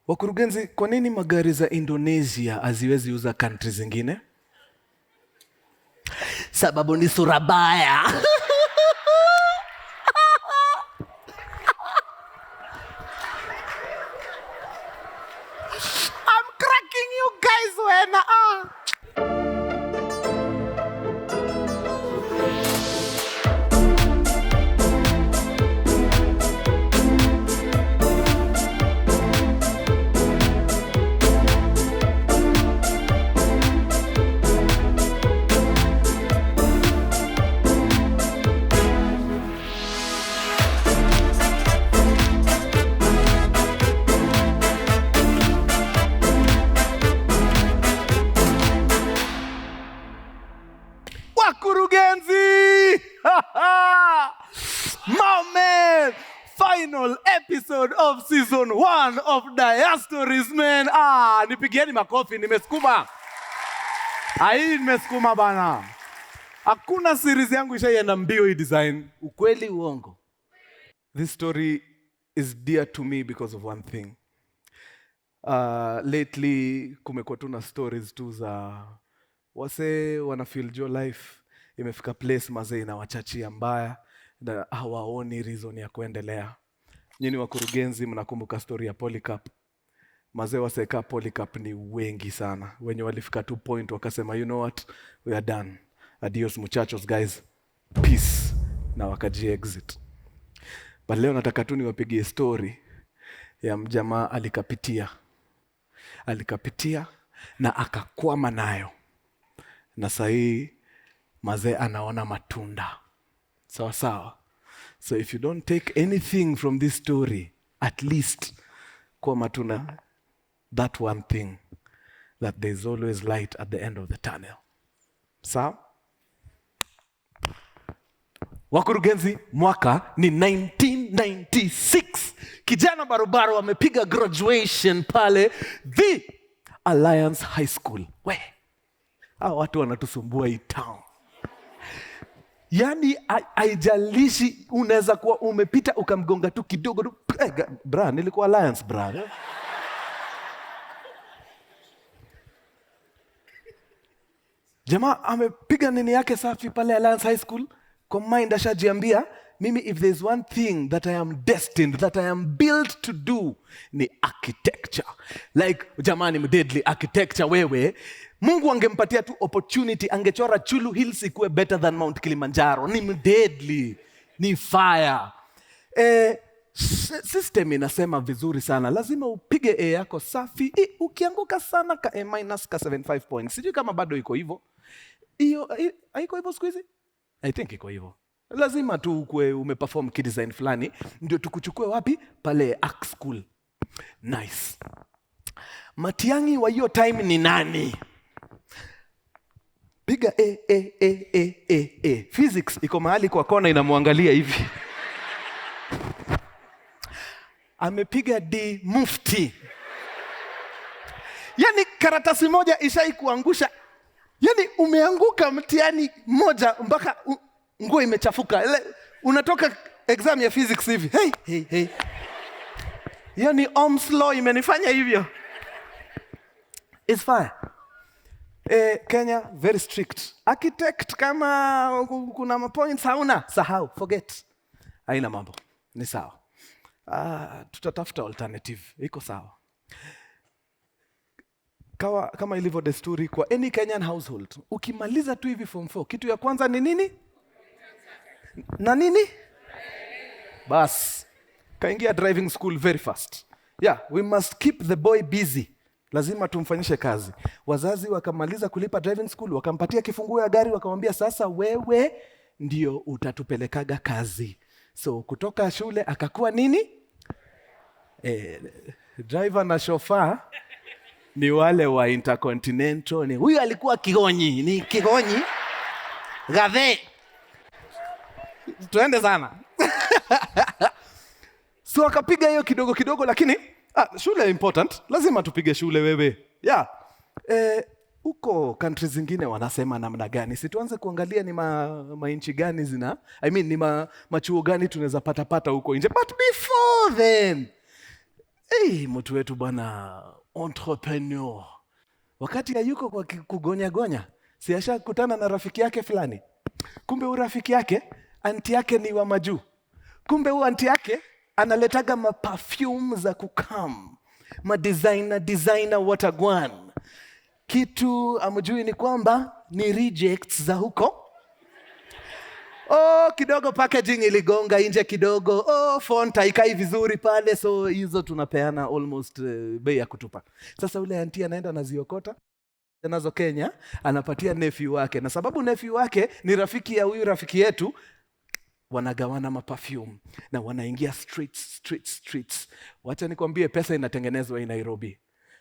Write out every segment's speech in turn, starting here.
Wakurugenzi, kwa nini magari za Indonesia haziwezi uza country zingine? Sababu ni sura baya. I'm cracking you guys when Wakurugenzi! Man, final episode of season 1 of Diastories, man. Nipigieni makofi, nimesukuma. Nimesukuma bana. Hakuna series yangu ishaienda mbio hii design. Ukweli uongo? This story is dear to me because of one thing. Lately kumekuwa tu na stories tu za wase wana feel your life imefika place mazee inawachachia mbaya na hawaoni reason ya kuendelea. Nyinyi wakurugenzi mnakumbuka story ya Polycarp. Mazee waseka Polycarp ni wengi sana. Wenye walifika 2 point wakasema you know what, we are done. Adios muchachos guys. Peace. Na wakaji exit. But leo nataka tu niwapigie story ya mjamaa alikapitia na akakwama nayo. Na sahii mazee anaona matunda. Sawa sawa. So if you don't take anything from this story, at least kwa matunda, that one thing, that there's always light at the end of the tunnel. Sawa? Wakurugenzi, mwaka ni 1996. Kijana barobaro wamepiga graduation pale The Alliance High School. Hao watu wanatusumbua hii town. Yaani haijalishi unaweza kuwa umepita ukamgonga tu kidogo tu. Bra, nilikuwa Alliance bra. Jamaa amepiga nini yake safi pale Alliance High School. Kwa mind ashajiambia, mimi if there's one thing that I am destined, that I am built to do, ni architecture. Like, jamani mdeadly architecture wewe. Mungu angempatia tu opportunity, angechora Chulu Hills ikuwe better than Mount Kilimanjaro. Ni mdeadly, ni fire. System inasema vizuri sana. Lazima upige A yako safi. Ukianguka sana ka A minus ka 75 points. Sijui kama bado iko hivyo. Haiko hivyo siku hizi? I think iko hivyo. Lazima tu ukue umeperform kidesign fulani ndio tukuchukue wapi? Pale Arc School. Nice. Matiang'i wa hiyo time ni nani? Piga A. Physics iko mahali kwa kona inamwangalia hivi. Amepiga D mufti. Yaani karatasi moja ishaikuangusha. Yaani umeanguka mtihani moja mpaka nguo imechafuka. Unatoka exam ya physics hivi. Hey. Yaani Ohm's law imenifanya hivyo. It's fine. Kenya very strict. Architect kama kuna points hauna, sahau, forget. Haina mambo. Ni sawa. Tutatafuta alternative. Iko sawa. Kama ilivyo desturi kwa any Kenyan household, ukimaliza tu hivi form 4, kitu ya kwanza ni nini? Na nini? Bas, kaingia driving school very fast. Yeah, we must keep the boy busy. Lazima tumfanyishe kazi. Wazazi wakamaliza kulipa driving school, wakampatia kifunguo ya gari, wakamwambia sasa wewe ndio utatupelekaga kazi. So kutoka shule akakuwa nini? Driver na chauffeur ni wale wa Intercontinental. Ni huyu alikuwa Kigonyi, ni Kigonyi. Gave. Tuende sana. So akapiga hiyo kidogo lakini shule important. Lazima tupige shule wewe. Yeah. Huko countries zingine wanasema namna gani? Si tuanze kuangalia ni mainchi gani zina, ni machuo gani tunaweza pata huko nje. But before then, Mtu wetu bwana entrepreneur. Wakati hayuko kwa kugonya, si ashakutana na rafiki yake fulani. Kumbe huyu rafiki yake, anti yake ni wa majuu. Kumbe huyu anti yake analetaga perfume za kukam. Designer watagwan. Kitu amjui ni kwamba ni rejects za huko. Kidogo packaging iligonga nje kidogo. Font haikai vizuri pale, so hizo tunapeana almost bei ya kutupa. Sasa ule auntie anaenda naziokota nazo Kenya, anapatia nephew wake. Na sababu nephew wake ni rafiki ya huyu rafiki yetu, wanagawana perfume na wanaingia streets. Wacha nikwambie, pesa inatengenezwa hii Nairobi.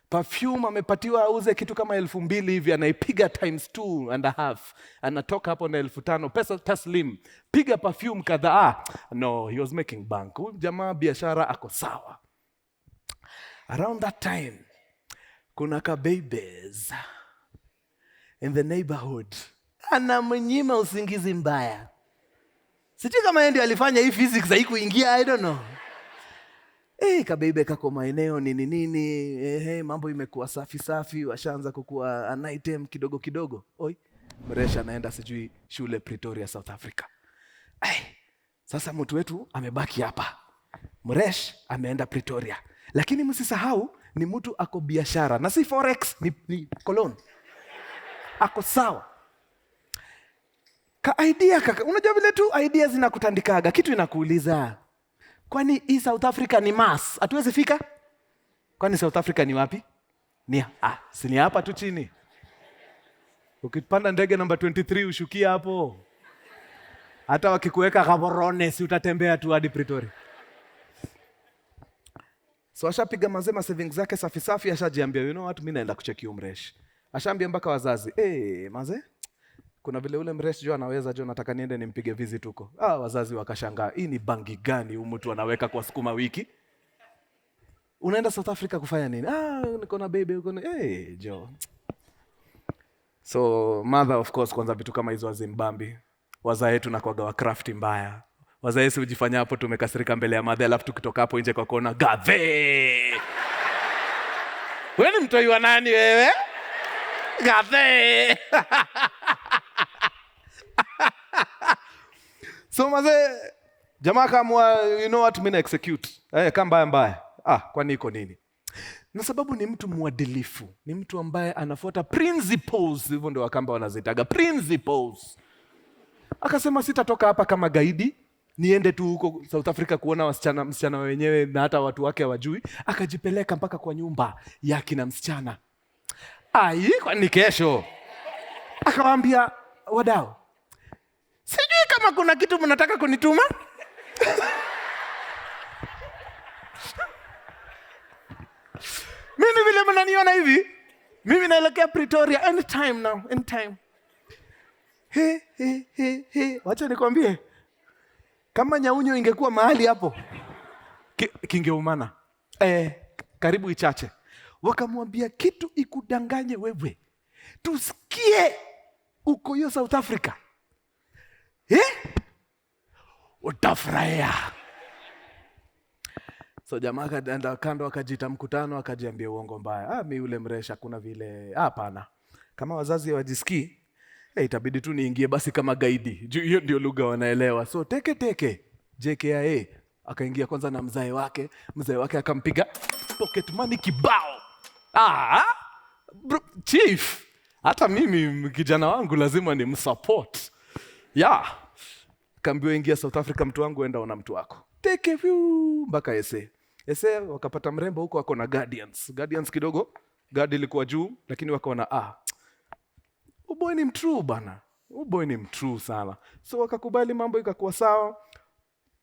Perfume amepatiwa auze kitu kama 2,000 hivi, anaipiga times 2.5. Anatoka hapo na 5,000 pesa taslim. Piga perfume kadhaa. No, he was making bank. Huyu jamaa biashara ako sawa. Around that time, kuna babies in the neighborhood. Anamnyima usingizi mbaya. Sijui kama yeye ndiye alifanya hii physics haikuingia, I don't know. Kabebe kako maeneo nini, mambo imekuwa safi, washaanza kukua an item kidogo. Mresha anaenda sijui shule Pretoria, South Africa. Sasa mtu wetu amebaki hapa. Mresh ameenda Pretoria. Lakini msisahau ni mtu ako biashara, na si forex, ni kolon. Ako sawa. Idea kaka, unajua vile tu idea zinakutandikaga, kitu inakuuliza. Kwani hii South Africa ni Mars? Hatuwezi fika? Kwani South Africa ni wapi? Si ni hapa tu chini. Ukipanda ndege namba 23 ushukia hapo. Hata wakikuweka Gaborone si utatembea tu hadi Pretoria. So ashapiga mazema savings zake safi, ashajiambia, you know what, mimi naenda kucheki Mresh. Ashaambia mpaka wazazi, maze, kuna vile ule Mresh anaweza nataka niende nimpige visit huko. Wazazi wakashangaa, hii ni bangi gani huyu mtu anaweka kwa sukuma wiki? Unaenda South Africa kufanya nini? Niko na baby huko. Jo. So mother of course, kwanza vitu kama hizo wazimbambi. Wazae wetu na kwaga wa craft mbaya. Wazae wetu hujifanya hapo tumekasirika mbele ya mother, alafu tukitoka hapo nje kwa kona gave. Wewe ni mtoi wa nani wewe? Gave. So maze, jamaa kama you know what, mimi na execute. Kama mbaya. Kwani iko nini? Na sababu ni mtu mwadilifu, ni mtu ambaye anafuata principles, hivyo ndio Wakamba wanazitaga principles. Akasema sitatoka hapa kama gaidi, niende tu huko South Africa kuona msichana wenyewe na hata watu wake hawajui. Akajipeleka mpaka kwa nyumba yake na msichana. Kwani kesho? Akawaambia, wadau, sijui kama kuna kitu mnataka kunituma? Mimi vile mnaniona hivi, mimi naelekea Pretoria anytime now, anytime. Wacha nikwambie, kama Nyaunyo ingekuwa mahali hapo, kingeumana. Karibu ichache. Wakamwambia, kitu ikudanganye wewe, tusikie uko hiyo South Africa, utafurahia. So jamaa akaenda kando, akajiita mkutano, akajiambia uongo mbaya. Mimi yule Mresha kuna vile, hapana. Kama wazazi wajisikii, itabidi tu niingie basi kama gaidi. Hiyo ndio lugha wanaelewa. So teke JKIA akaingia kwanza na mzae wake akampiga pocket money kibao. Chief, hata mimi kijana wangu lazima ni msupport. Kaambiwa ingia South Africa mtu wangu, enda ona mtu wako. Teke mpaka ese wakapata mrembo huko, wako na guardians kidogo. Guard ilikuwa juu, lakini wakaona uboy ni mtrue bana. Uboy ni mtrue sana. So wakakubali, mambo ikakuwa sawa.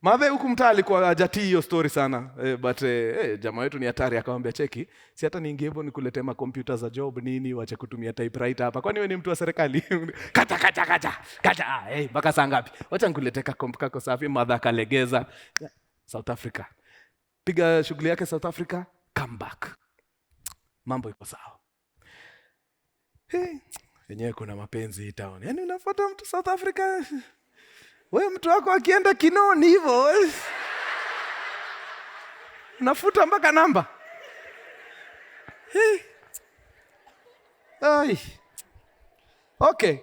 Madhe huku mtaa alikuwa hajati hiyo story sana. But jamaa wetu ni hatari, akamwambia cheki, si hata niingie hivyo nikuletee ma computer za job nini, wacha kutumia typewriter hapa. Kwani wewe ni mtu wa serikali? Kata. Mpaka saa ngapi? Wacha nikuletee kako safi. Madhe akalegeza. South Africa. Piga shughuli yake South Africa, come back. Mambo iko sawa. Yenyewe kuna mapenzi hii town. Yaani unafuata mtu South Africa, wewe mtu wako akienda Kinoni hivyo, nafuta mpaka namba. Ai. Okay.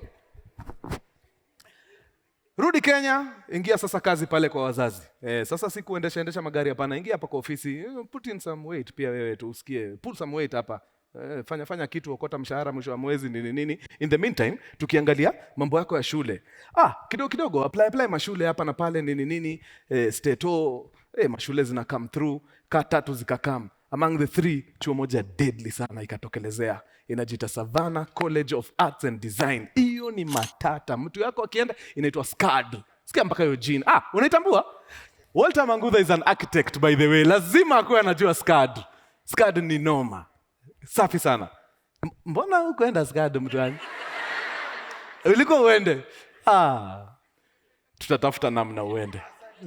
Rudi Kenya, ingia sasa kazi pale kwa wazazi. Sasa si kuendesha magari hapana, ingia hapa kwa ofisi. Put in some weight pia wewe tu usikie. Pull some weight hapa. Fanya kitu, okota mshahara mwisho wa mwezi nini. In the meantime, tukiangalia mambo yako ya shule. Kidogo apply mashule hapa na pale nini. Stato, mashule zina come through, ka 3 zikakam. Among the 3, chuo moja deadly sana ikatokelezea. Inajiita Savannah College of Arts and Design. Hiyo ni matata. Mtu yako akienda inaitwa SCAD. Sikia mpaka hiyo jina. Unaitambua? Walter Mangutha is an architect by the way. Lazima akuwe anajua SCAD. SCAD ni noma. Safi sana. Mbona hukuenda SCAD mtu wangu? Uliko uende? Tutatafuta namna uende.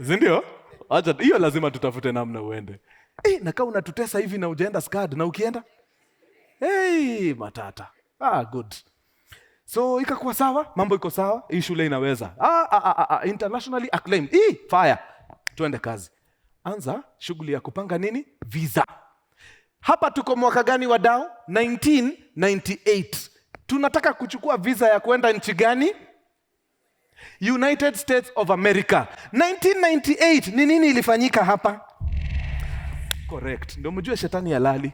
Sindio? Acha hiyo lazima tutafute namna uende. Na kama unatutesa hivi na ujaenda SCAD na ukienda? Matata. Good. So ikakuwa sawa, mambo iko sawa, hii shule inaweza. Internationally acclaimed. Fire. Tuende kazi. Anza shughuli ya kupanga nini? Visa. Hapa tuko mwaka gani wadau? 1998. Tunataka kuchukua visa ya kwenda nchi gani? United States of America. 1998 ni nini ilifanyika hapa? Correct. Ndio mjue shetani halali.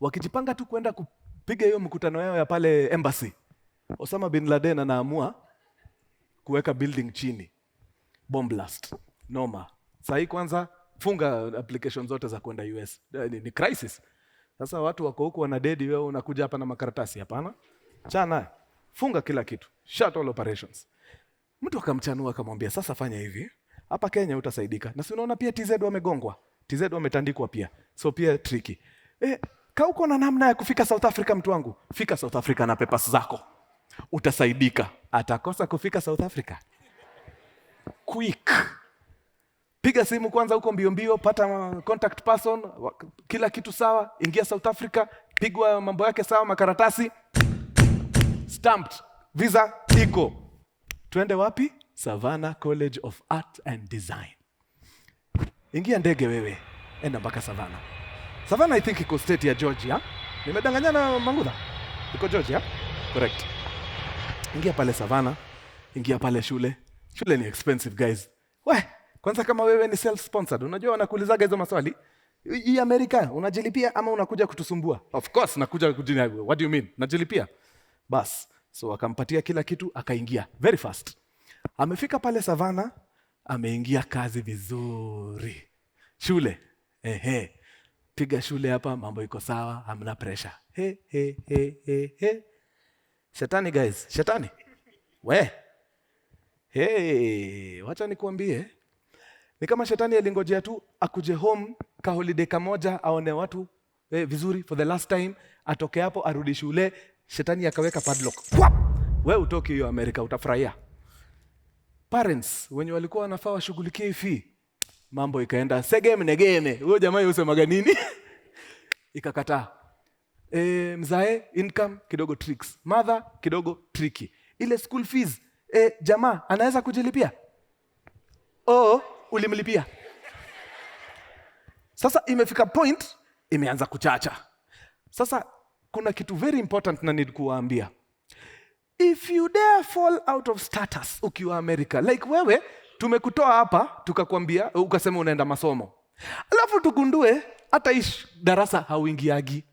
Wakijipanga tu kwenda kupiga hiyo mkutano yao ya pale embassy, Osama bin Laden anaamua kuweka building chini. Bomb blast. Noma. Sasa kwanza funga application zote za kwenda US. Ni crisis. Sasa watu wako huko wanadedi, wewe unakuja hapa na makaratasi hapana? Chana. Funga kila kitu. Shut all operations. Mtu akamchanua akamwambia sasa fanya hivi. Hapa Kenya utasaidika. Na si unaona pia TZ wamegongwa. TZ wametandikwa pia. So pia tricky. Kauko na namna ya kufika South Africa mtu wangu. Fika South Africa na papers zako. Utasaidika. Atakosa kufika South Africa. Quick. Piga simu kwanza huko mbio, pata contact person, kila kitu sawa, ingia South Africa, pigwa mambo yake sawa, makaratasi, stamped, visa iko. Tuende wapi? Savannah College of Art and Design. Ingia ndege wewe, enda mpaka Savannah. Savannah I think iko state ya Georgia. Nimedanganyana Mangutha? Iko Georgia? Correct. Ingia pale Savannah, ingia pale shule. Shule ni expensive guys. Kwanza kama wewe ni self-sponsored, unajua wanakuulizaga hizo maswali. Hii Amerika, unajilipia ama unakuja kutusumbua? Of course, nakuja kujini. What do you mean? Najilipia. Bas. So akampatia kila kitu, akaingia. Very fast. Amefika pale Savannah, ameingia kazi vizuri. Shule. Piga shule hapa, mambo iko sawa, hamna pressure. Shetani guys, shetani. Wacha nikuambie. Ni kama shetani alingojea tu akuje home ka holiday kamoja aone watu vizuri for the last time, atoke hapo arudi shule, shetani akaweka padlock. Wewe utoki hiyo Amerika utafurahia. Parents wenye walikuwa wanafaa washughulikie fee, mambo ikaenda segeme. Huyo jamaa yusemaga nini? Ikakataa. Mzae income kidogo tricks, mother kidogo tricky. Ile school fees jamaa anaweza kujilipia? Ulimlipia. Sasa imefika point, imeanza kuchacha. Sasa kuna kitu very important na need kuwaambia. If you dare fall out of status ukiwa Amerika, like wewe tumekutoa hapa tukakwambia ukasema unaenda masomo, alafu tugundue hata darasa hauingiagi,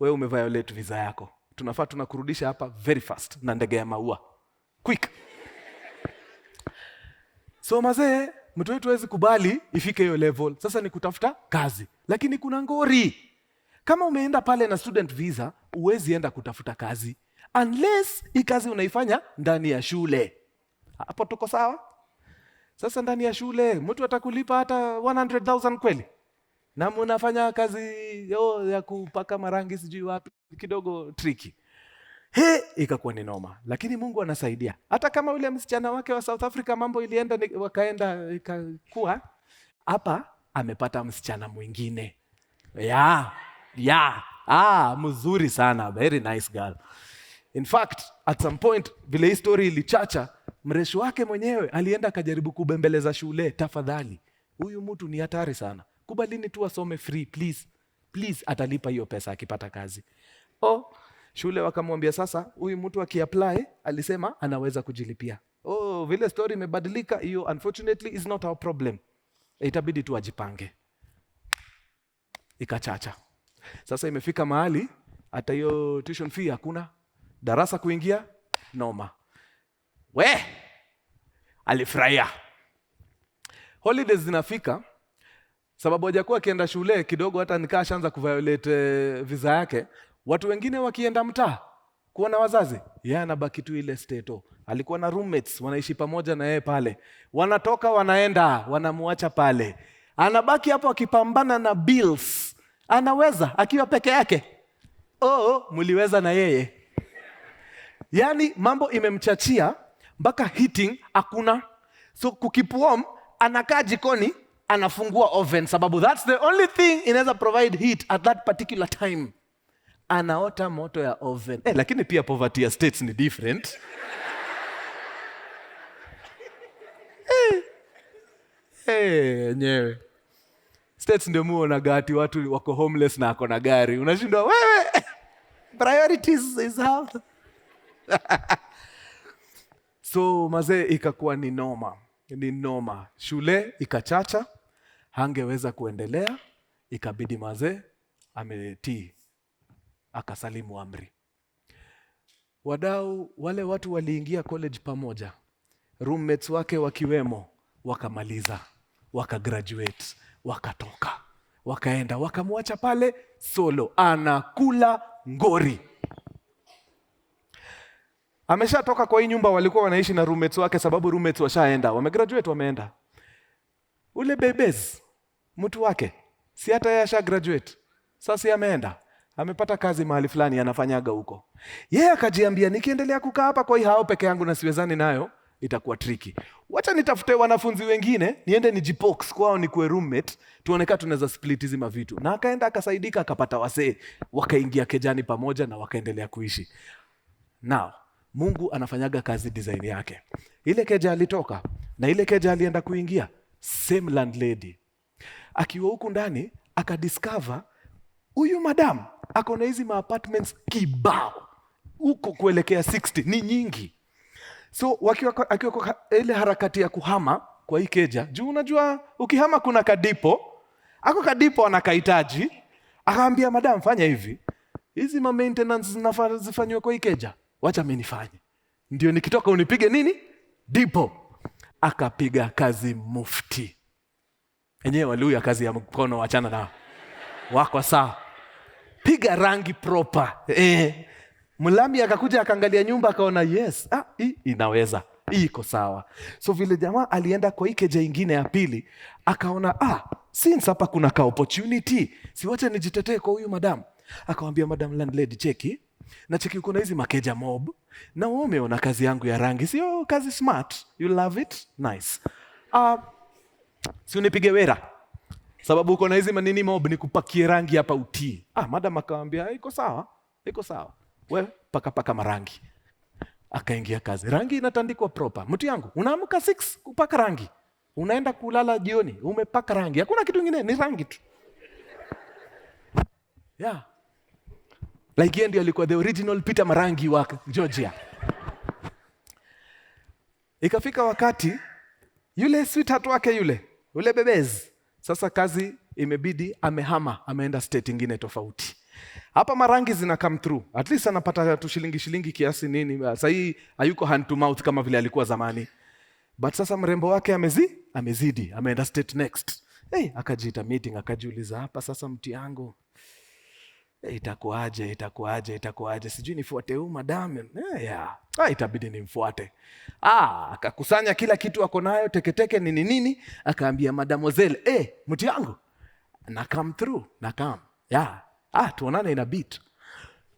wewe umeviolate visa yako, tunafaa tunakurudisha hapa very fast na ndege ya maua quick. So mazee, mtu wetu hawezi kubali ifike hiyo level. Sasa ni kutafuta kazi. Lakini kuna ngori. Kama umeenda pale na student visa, huwezi enda kutafuta kazi unless hii kazi unaifanya ndani ya shule. Hapo tuko sawa? Sasa ndani ya shule, mtu atakulipa hata 100,000 kweli? Na mnafanya kazi ya kupaka marangi sijui wapi, kidogo tricky. Ikakuwa ni noma. Lakini Mungu anasaidia. Hata kama yule msichana wake wa South Africa mambo ilienda wakaenda ikakuwa, hapa amepata msichana mwingine. Mzuri sana, very nice girl. In fact, at some point vile hii story ilichacha, mresho wake mwenyewe alienda akajaribu kubembeleza shule, tafadhali. Huyu mtu ni hatari sana. Kubalini tu asome free please. please atalipa hiyo pesa akipata kazi. Shule wakamwambia sasa huyu mtu akiapply alisema anaweza kujilipia. Vile story imebadilika, hiyo unfortunately is not our problem. Itabidi tu ajipange. Ikachacha. Sasa imefika mahali hata hiyo tuition fee hakuna. Darasa kuingia noma. Alifurahia. Holidays zinafika, sababu hajakuwa akienda shule kidogo, hata nikashaanza kuviolate visa yake. Watu wengine wakienda mtaa kuona wazazi, yeye anabaki tu ile stato. Alikuwa na roommates wanaishi pamoja na yeye pale. Wanatoka wanaenda, wanamuacha pale. Anabaki hapo akipambana na bills. Anaweza akiwa peke yake. Mliweza na yeye. Yaani mambo imemchachia mpaka heating hakuna. So kukeep warm, anakaa jikoni, anafungua oven sababu that's the only thing inaweza provide heat at that particular time. Anaota moto ya oven. Lakini pia poverty ya states ni different. Nyewe. States ndio muona gati watu wako homeless na ako na gari. Unashindwa wewe. Priorities is how. So mazee ikakuwa ni noma. Shule ikachacha, hangeweza kuendelea, ikabidi mazee ametii, akasalimu amri. Wadau wale watu waliingia college pamoja, roommates wake wakiwemo, wakamaliza, wakagraduate, wakatoka, wakaenda, wakamwacha pale solo, anakula ngori. Ameshatoka kwa hii nyumba walikuwa wanaishi na roommates wake sababu roommates washaenda, wamegraduate wameenda. Ule bebes, mtu wake, si hata yeye asha graduate. Sasa ameenda, amepata kazi mahali fulani anafanyaga huko. Yeye akajiambia nikiendelea kukaa hapa kwa hii hao peke yangu na siwezani nayo, itakuwa tricky. Wacha nitafute wanafunzi wengine, niende nijipox kwao nikuwe roommate, tuoneka tunaweza split hizi mavitu. Na akaenda akasaidika akapata wasee, wakaingia kejani pamoja na wakaendelea kuishi. Now, Mungu anafanyaga kazi design yake. Ile keja alitoka na ile keja alienda kuingia, same landlady. Akiwa huku ndani akadiscover huyu madam ako na hizi apartments kibao huko kuelekea 60 ni nyingi. So akiwa ile harakati ya kuhama kwa hii keja, juu unajua ukihama kuna kadipo, ako kadipo anakahitaji, akaambia madam fanya hivi, hizi maintenance zinafaa zifanywe kwa hii keja, wacha mimi nifanye. Ndio nikitoka unipige nini? Dipo. Akapiga kazi mufti. Enyewe waluya kazi ya mkono wachana nao. Wako sawa. Piga rangi proper. Mulami akakuja akaangalia nyumba akaona yes, hii inaweza. Hii iko sawa. So vile jamaa alienda kwa hii keja ingine ya pili, akaona since hapa kuna ka opportunity, si wacha nijitetee kwa huyu madam. Akamwambia madam landlady cheki, na cheki uko na hizi makeja mob, na wewe umeona kazi yangu ya rangi, sio kazi smart, you love it, nice. Si unipige wera, sababu uko na hizi manini mob ni kupakie rangi hapa utii. Madam akamwambia iko sawa, wewe paka marangi. Akaingia kazi, rangi inatandikwa proper. Mtu yangu, unaamka 6 kupaka rangi, unaenda kulala jioni, umepaka rangi, hakuna kitu kingine, ni rangi tu. Yeah. Like yeye ndio alikuwa the original Peter Marangi wa Georgia. Ikafika wakati yule sweetheart wake yule bebezi, sasa kazi imebidi amehama, ameenda state ingine tofauti. Hapa marangi zina come through. At least anapata tu shilingi kiasi nini. Sasa hii hayuko hand to mouth kama vile alikuwa zamani. But sasa mrembo wake amezidi, ameenda state next. Akajiita meeting, akajiuliza hapa sasa mti yangu, itakuaje, sijui nifuate huyu madam. Itabidi nimfuate. Akakusanya kila kitu ako nayo, teketeke nini, akaambia mademoiselle, mtu yangu na come through, na come. Tuonane ina beat.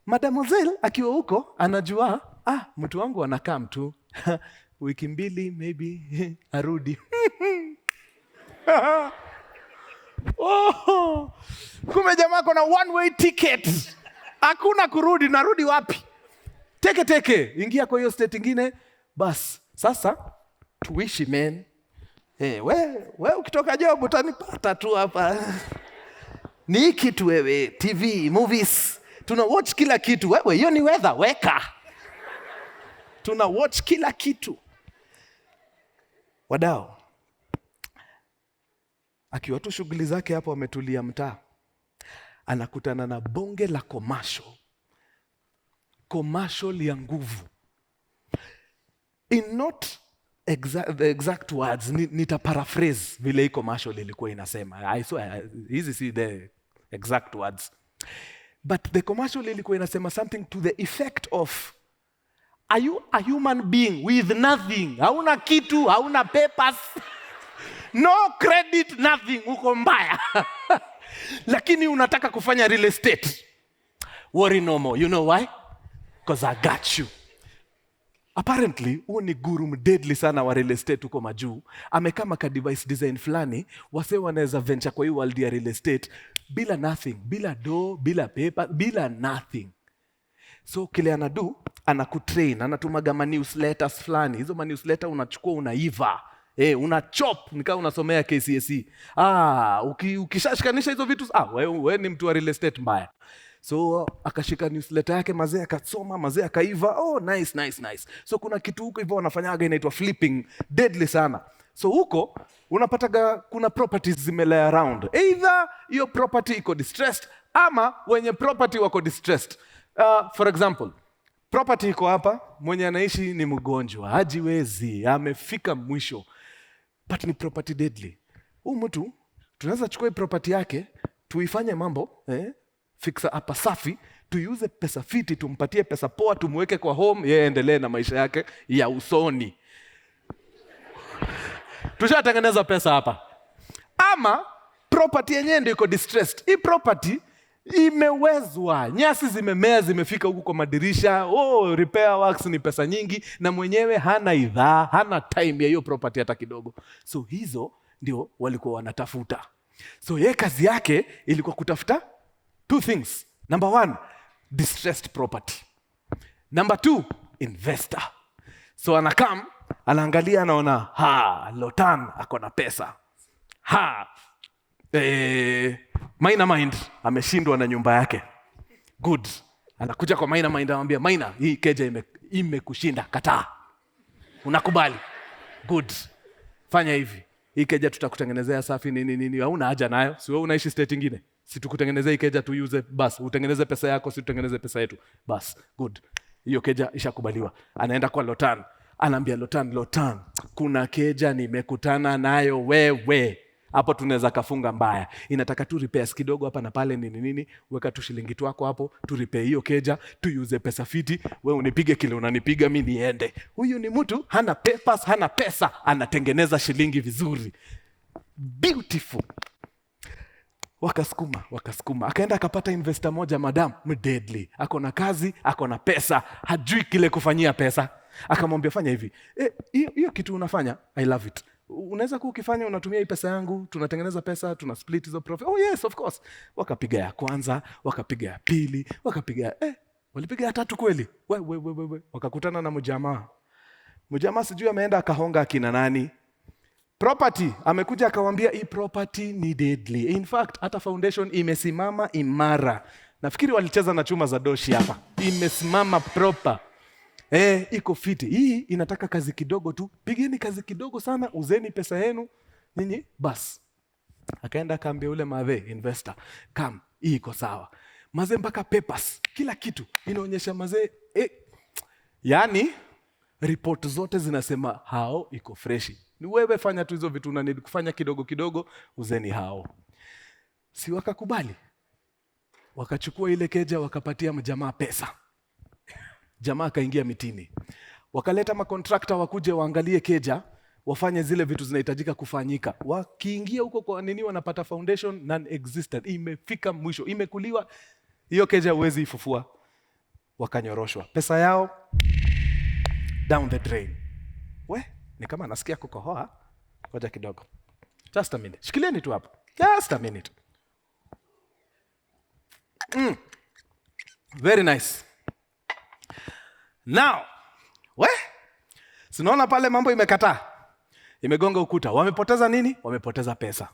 Mademoiselle akiwa huko anajua mtu wangu anakaa tu wiki mbili maybe arudi. Kume jamaa kona one way ticket, hakuna kurudi. Narudi wapi? Teke ingia kwa hiyo state ingine. Bas sasa tuishi man. We ukitoka job utanipata tu hapa. Ni hii kitu wewe, TV, movies. Tuna watch kila kitu. Wewe, hiyo ni weather, weka. Tuna watch kila kitu. Wadau, akiwa tu shughuli zake hapo ametulia mtaa, anakutana na bonge la commercial ya nguvu. In not the exact words, nita paraphrase vile hii commercial ilikuwa inasema. I swear, hizi si the exact words. But the commercial ilikuwa inasema something to the effect of, are you a human being with nothing? Hauna kitu, hauna papers, no credit, nothing, uko mbaya. Lakini unataka kufanya real estate. Worry no more. You know why? Because I got you. Apparently, huo ni guru mdeadly sana wa real estate huko majuu. Amekama ka device design fulani, wase wanaweza venture kwa hii world ya real estate bila nothing, bila do, bila paper, bila nothing. So kile anadu, anakutrain, anatumaga newsletters fulani. Hizo newsletter unachukua unaiva. Unachop, nika unasomea KCSE. Ukishashikanisha hizo vitu, wewe ni mtu wa real estate mbaya. So akashika newsletter yake, mazee akasoma, mazee akaiva. Nice. So kuna kitu huko hivyo wanafanyaga inaitwa flipping, deadly sana. So huko unapataga kuna properties zimele around. Either hiyo property iko distressed ama wenye property wako distressed. For example, property iko hapa, mwenye anaishi ni mgonjwa, hajiwezi, amefika mwisho. But ni property deadly. Huyu mtu tunaweza chukua property yake, tuifanye mambo, fixa hapa safi, tuiuze pesa fiti, tumpatie pesa poa, tumweke kwa home, yeye endelee na maisha yake ya usoni. Tushatengeneza pesa hapa. Ama property yenyewe ndio iko distressed. Hii property imewezwa, nyasi zimemea, zimefika huku kwa madirisha. Repair works ni pesa nyingi, na mwenyewe hana idhaa, hana time ya hiyo property hata kidogo. So hizo ndio walikuwa wanatafuta. So yeye kazi yake ilikuwa kutafuta two things. Number 1, distressed property. Number 2, investor. So anakam, anaangalia, anaona, Lotan ako na pesa. Maina Mind ameshindwa na nyumba yake. Good. Anakuja kwa Maina Mind, anamwambia, Maina, hii keja imekushinda, kataa. Unakubali? Good. Fanya hivi. Hii keja tutakutengenezea safi nini, hauna haja nayo. Si wewe unaishi state nyingine? Si tukutengenezea hii keja tuiuze, bas, utengeneze pesa yako, si tutengeneze pesa yetu. Bas, good. Hiyo keja ishakubaliwa. Anaenda kwa Lotan. Anaambia Lotan, kuna keja nimekutana nayo wewe. Hapo tunaweza kafunga mbaya. Inataka tu repairs kidogo hapa na pale nini, weka tu shilingi twako hapo, tu repair hiyo keja, tuiuze pesa fiti, wewe unipige kile unanipiga, mimi niende. Huyu ni mtu hana papers, hana pesa, anatengeneza shilingi vizuri. Beautiful. Wakasukuma. Akaenda akapata investor moja, madam deadly. Ako na kazi, ako na pesa, hajui kile kufanyia pesa. Akamwambia, fanya hivi. Hiyo kitu unafanya, I love it. Unaweza ukifanya, unatumia hii pesa yangu, tunatengeneza pesa, tuna split hizo profit. Yes, of course. Wakapiga ya kwanza, wakapiga ya pili, walipiga ya tatu kweli. Wakakutana na mjamaa sijui ameenda akahonga akina nani. Property, amekuja akawambia, hii property ni deadly. In fact, hata foundation imesimama imara. Nafikiri walicheza na chuma za doshi hapa. Imesimama proper. Iko fiti. Hii inataka kazi kidogo tu. Pigeni kazi kidogo sana, uzeni pesa yenu nini, bas. Akaenda akaambia ule investor, come, hii iko sawa. Mazee mpaka papers, kila kitu inaonyesha mazee. Yani report zote zinasema hao iko freshi. Ni wewe fanya tu hizo vitu unanidi kufanya kidogo kidogo, uzeni hao. Si wakakubali. Wakachukua ile keja, wakapatia mjamaa pesa. Jamaa akaingia mitini. Wakaleta makontrakta wakuje waangalie keja, wafanye zile vitu zinahitajika kufanyika. Wakiingia huko kwa nini, wanapata foundation non-existent. Imefika mwisho, imekuliwa. Hiyo keja huwezi ifufua. Wakanyoroshwa. Pesa yao down the drain. Ni kama nasikia kukohoa. Ngoja kidogo. Just a minute. Shikilieni tu hapo. Just a minute. Very nice. Now, sinaona pale mambo imekataa. Imegonga ukuta. Wamepoteza nini? Wamepoteza pesa.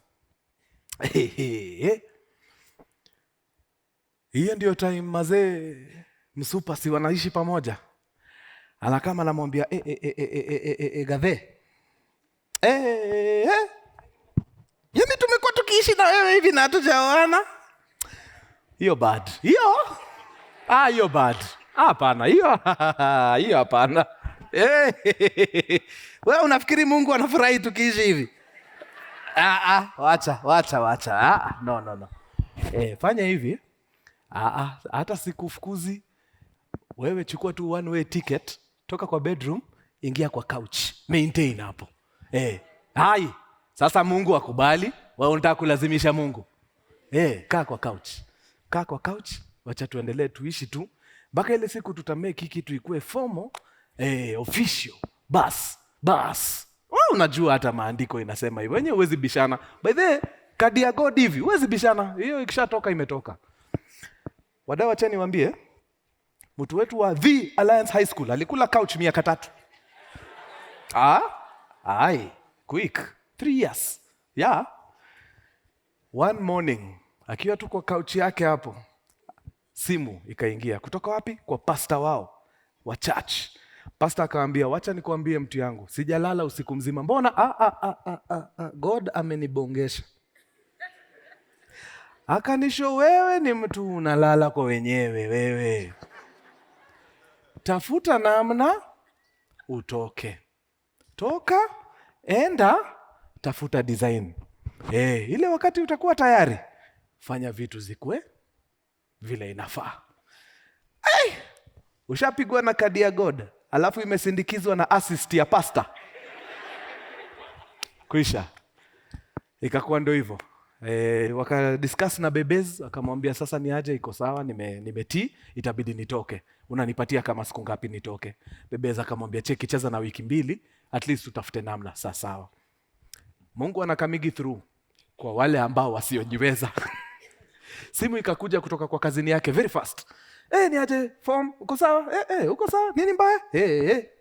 Hiyo ndio time mazee msupa si wanaishi pamoja. Anakama anamwambia Gathe. Yaani tumekuwa tukiishi na wewe hivi na hatujaoana. Hiyo bad. Hiyo bad. Hapana, hiyo hapana. Wewe unafikiri Mungu anafurahi tukiishi hivi? Wacha. No. Fanya hivi. Hata sikufukuzi. Wewe chukua tu one way ticket, toka kwa bedroom, ingia kwa couch. Maintain hapo. Hai. Sasa Mungu akubali, wewe unataka kulazimisha Mungu. Kaa kwa couch. Wacha tuendelee tuishi tu. Mpaka ile siku tutamake kitu ikuwe formal, official. Bas. Wewe unajua hata maandiko inasema hivyo. Wenyewe huwezi bishana. By the way, kadi ya God hivi, huwezi bishana. Hiyo ikishatoka imetoka. Wadau wacha niwaambie, mtu wetu wa The Alliance High School alikula couch miaka 3. Quick. 3 years. Yeah. One morning, akiwa tu kwa couch yake hapo, simu ikaingia. Kutoka wapi? Kwa pastor wao wa church. Pastor akamwambia, wacha nikuambie mtu yangu, sijalala usiku mzima. Mbona? God amenibongesha. Akanisho, wewe ni mtu unalala kwa wenyewe wewe. Tafuta namna utoke. Toka, enda, tafuta design. Ile wakati utakuwa tayari, fanya vitu zikwe vile inafaa. Ushapigwa na kadi ya God, alafu imesindikizwa na assist ya pastor. Kuisha. Ikakuwa ndio hivyo. Wakadiscuss na bebez, akamwambia sasa ni aje, iko sawa, nimetii, itabidi nitoke. Unanipatia kama siku ngapi nitoke? Bebez akamwambia cheki, cheza na wiki 2, at least utafute namna. Sawa. Mungu anakamigi through kwa wale ambao wasiojiweza. Simu ikakuja kutoka kwa kazini yake very fast. Ni aje form, uko sawa? Uko sawa? Nini mbaya?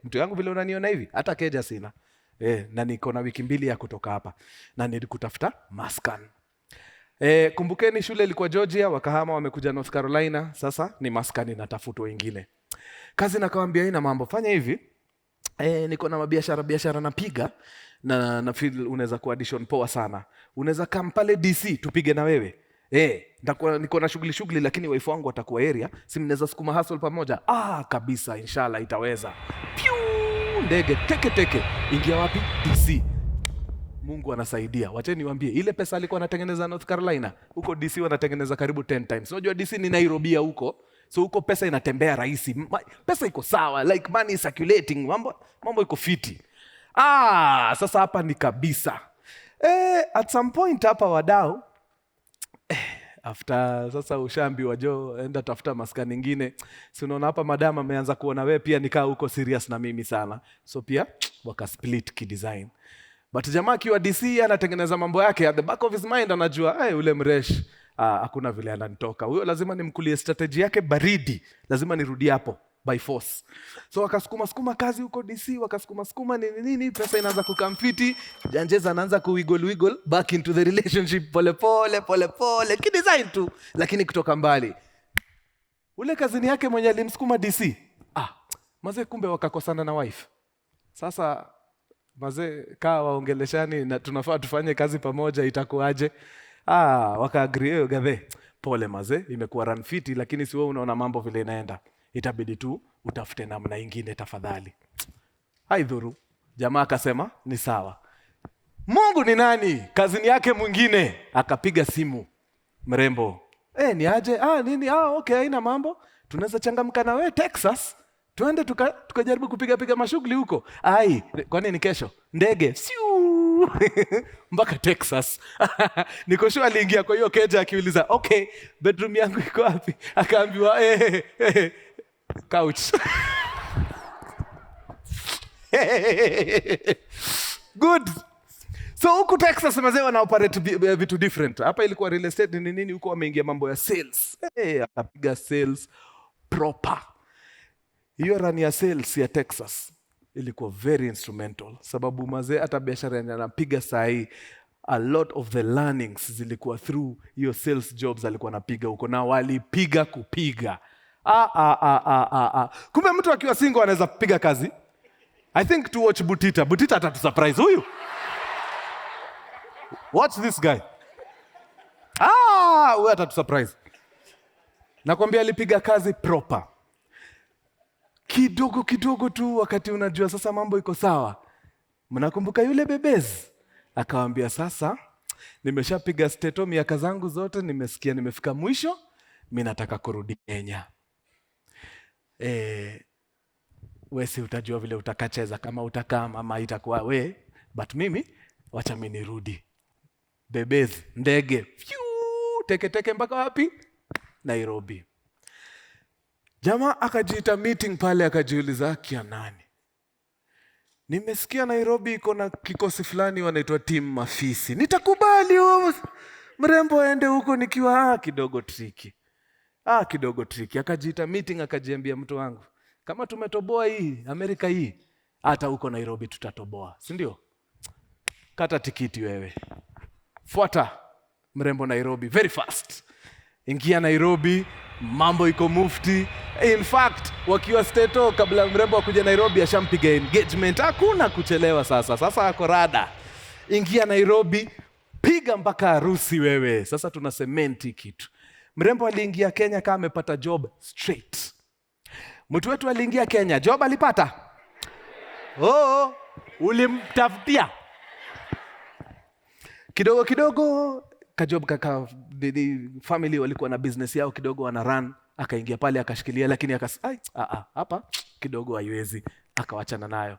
Mtu yangu vile unaniona hivi, hata keja sina. Na niko na wiki 2 ya kutoka hapa. Na nilikutafuta Maskan. Kumbukeni shule ilikuwa Georgia, wakahama wamekuja North Carolina, sasa ni Maskani natafutwa wengine. Kazi nakamwambia ina mambo, fanya hivi. Niko na biashara napiga na feel unaweza ku audition poa sana. Unaweza come pale DC tupige na wewe. Niko na shughuli lakini wife wangu atakuwa area, si mnaweza sukuma hustle pamoja. Kabisa, inshallah itaweza. Ndege teke. Ingia wapi? DC. Mungu anasaidia. Wacha niwaambie, ile pesa alikuwa anatengeneza North Carolina, huko DC wanatengeneza karibu 10 times. Unajua DC ni Nairobi huko. So huko pesa inatembea rahisi. Pesa iko sawa, like money is circulating. Mambo iko fiti. Sasa hapa ni kabisa. At some point hapa wadau, after sasa ushaambiwa enda tafuta maskani nyingine. Si unaona hapa madam ameanza kuona wewe pia nikaa huko serious na mimi sana. So pia waka split kidesign. But jamaa akiwa DC anatengeneza mambo yake, at the back of his mind anajua ule mresh hakuna vile ananitoka. Huyo lazima nimkulie strategy yake baridi. Lazima nirudi hapo by force. So wakasukuma kazi huko DC, wakasukuma nini, pesa inaanza kukamfiti, janjeza anaanza kuwiggle back into the relationship pole kidesign tu, lakini kutoka mbali. Ule kazini yake mwenye alimsukuma DC, mazee kumbe wakakosana na wife. Sasa mazee kaa waongeleshani na tunafaa tufanye kazi pamoja, itakuaje? Waka-agree, Gathe, pole mazee, imekuwa run fiti, lakini si wewe unaona mambo vile inaenda. Itabidi tu utafute namna nyingine tafadhali. Haidhuru. Jamaa akasema ni sawa. Mungu ni nani? Kazini yake mwingine akapiga simu. Mrembo. Ni aje? Nini? Okay, haina mambo. Tunaweza changamka na wewe Texas. Tuende tukajaribu kupiga mashughuli huko. Kwani ni kesho? Ndege. Mpaka Texas. Niko sure aliingia kwa hiyo keja akiuliza, okay, bedroom yangu iko wapi? Akaambiwa couch. Good. So huku Texas mazee wana operate vitu different. Hapa ilikuwa real estate nini, huko wameingia mambo ya sales. Akapiga sales proper. Hiyo run ya sales ya Texas ilikuwa very instrumental, sababu mazee hata biashara anapiga saa hii a lot of the learnings zilikuwa through hiyo sales jobs alikuwa anapiga huko, na walipiga kupiga. Kumbe mtu akiwa single anaweza piga kazi. I think to watch Butita. Butita atatusurprise huyu. Watch this guy. Huyu atatusurprise. Nakwambia alipiga kazi proper. Kidogo kidogo tu, wakati unajua sasa mambo iko sawa. Mnakumbuka yule bebezi? Akawaambia sasa, nimeshapiga steto miaka zangu zote, nimesikia nimefika mwisho, mimi nataka kurudi Kenya. Wewe si utajua vile utakacheza, kama utakaa ama itakuwa we, but mimi wacha mimi nirudi. Bebezi, ndege, teke mpaka wapi? Nairobi. Jamaa akajiita meeting pale, akajiuliza kia nani? Nimesikia Nairobi iko na kikosi fulani wanaitwa team Mafisi. Nitakubali mrembo aende huko nikiwa kidogo tricky. Kidogo tricky. Akajiita meeting, akajiambia mtu wangu, kama tumetoboa hii Amerika hii, hata huko Nairobi tutatoboa, si ndio? Kata tikiti wewe. Fuata mrembo Nairobi very fast. Ingia Nairobi, mambo iko mufti. In fact, wakiwa steto kabla mrembo akuja Nairobi ashampiga engagement. Hakuna kuchelewa sasa. Sasa ako rada. Ingia Nairobi, piga mpaka harusi wewe. Sasa tuna sementi kitu. Mrembo aliingia Kenya kama amepata job straight. Mtu wetu aliingia Kenya, job alipata? Ulimtafutia. Kidogo kidogo kajob kaka, the family walikuwa na business yao kidogo wana run, akaingia pale akashikilia, lakini hapa kidogo haiwezi, akawachana nayo.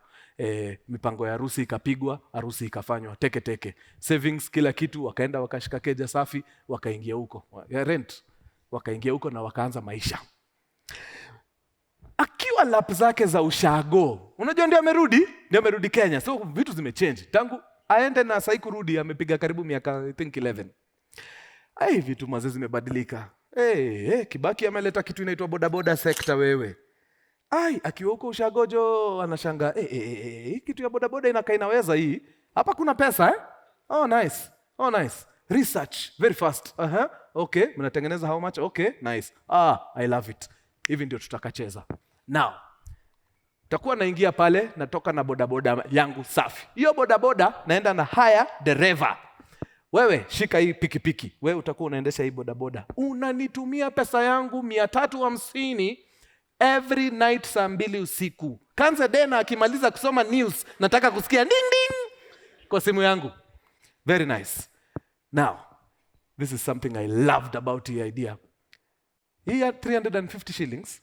Mipango ya harusi ikapigwa, harusi ikafanywa teke. Savings kila kitu, wakaenda wakashika keja safi, wakaingia huko. Rent, wakaingia huko na wakaanza maisha. Akiwa lap zake za ushago, unajua ndio amerudi Kenya. So vitu zimechange. Tangu aende na sasa kurudi amepiga karibu miaka I think 11. Vitu mazee zimebadilika. Kibaki ameleta kitu inaitwa bodaboda sector wewe. Akiwa huko ushagojo anashanga, kitu ya bodaboda inakaa inaweza hii. Hapa kuna pesa nice. Research very fast. Okay, mnatengeneza how much? Okay, nice. I love it. Hivi ndio tutakacheza. Now, takuwa naingia pale, natoka na bodaboda yangu safi. Hiyo bodaboda naenda na hire dereva. Wewe shika hii pikipiki. Wewe utakuwa unaendesha hii bodaboda. Unanitumia pesa yangu 350 every night saa 2 usiku. Kanza Dena akimaliza kusoma news, nataka kusikia ding ding kwa simu yangu. Very nice. Now, this is something I loved about the idea. Hii ya 350 shillings,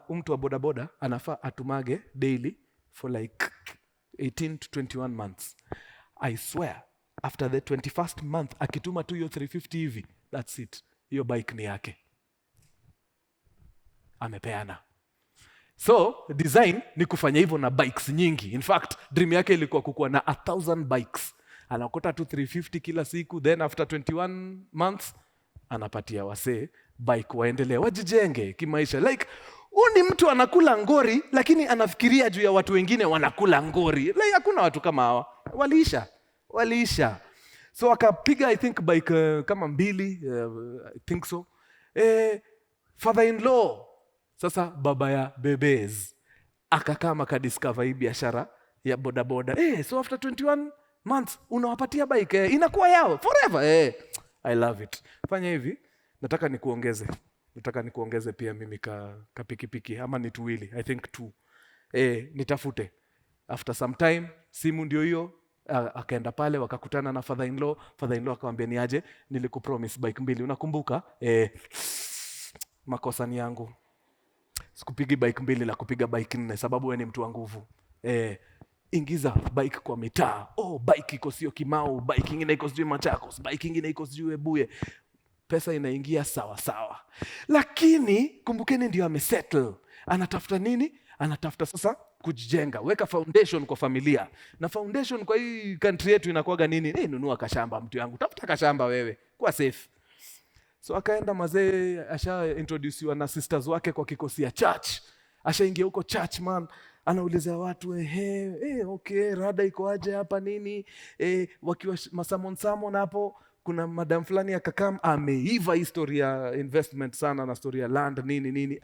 mtu wa bodaboda anafaa atumage daily for like 18 to 21 months. I swear, after the 21st month, akituma tu hiyo 350 hivi, that's it. Hiyo bike ni yake. Amepeana. So, design ni kufanya hivyo na bikes nyingi. In fact, dream yake ilikuwa kukuwa na 1,000 bikes. Anakota tu 350 kila siku, then after 21 months, anapatia wasee bike waendelee, wajijenge kimaisha. Like, ni mtu anakula ngori, lakini anafikiria juu ya watu wengine wanakula ngori. Like, hakuna watu kama hawa. Waliisha. So, akapiga, I think, bike kama 2, I think so. Father-in-law, sasa baba ya bebez, akakama kadiscover hii biashara ya bodaboda. So after 21 months, unawapatia bike, inakuwa yao, forever. I love it. Fanya hivi, nataka nikuongeze pia mimi ka pikipiki, ama ni tuwili, I think 2. Nitafute. After some time, simu ndio hiyo, akaenda pale, wakakutana na father-in-law. Father-in-law akamwambia ni aje, nilikupromise bike 2, unakumbuka? Makosa ni yangu. Sikupigi bike 2 la kupiga bike 4, sababu wewe ni mtu wa nguvu. Ingiza bike kwa mitaa. Bike iko sio Kimau, bike nyingine iko sio Machakos, bike nyingine iko sio Ebuye. Pesa inaingia sawa. Lakini kumbukeni ndio amesettle. Anatafuta nini? Anatafuta sasa kujijenga. Weka foundation kwa familia. Na foundation kwa hii country yetu inakuwaga nini? Nunua kashamba mtu yangu. Tafuta kashamba wewe. Kuwa safe. So akaenda mazee, asha introduce na sisters wake kwa kikosi ya church. Ashaingia huko church man. Anauliza watu okay, rada iko aje hapa nini? Wakiwa masamon hapo, kuna madam fulani akakam ameiva historia ya investment sana na story ya land nini.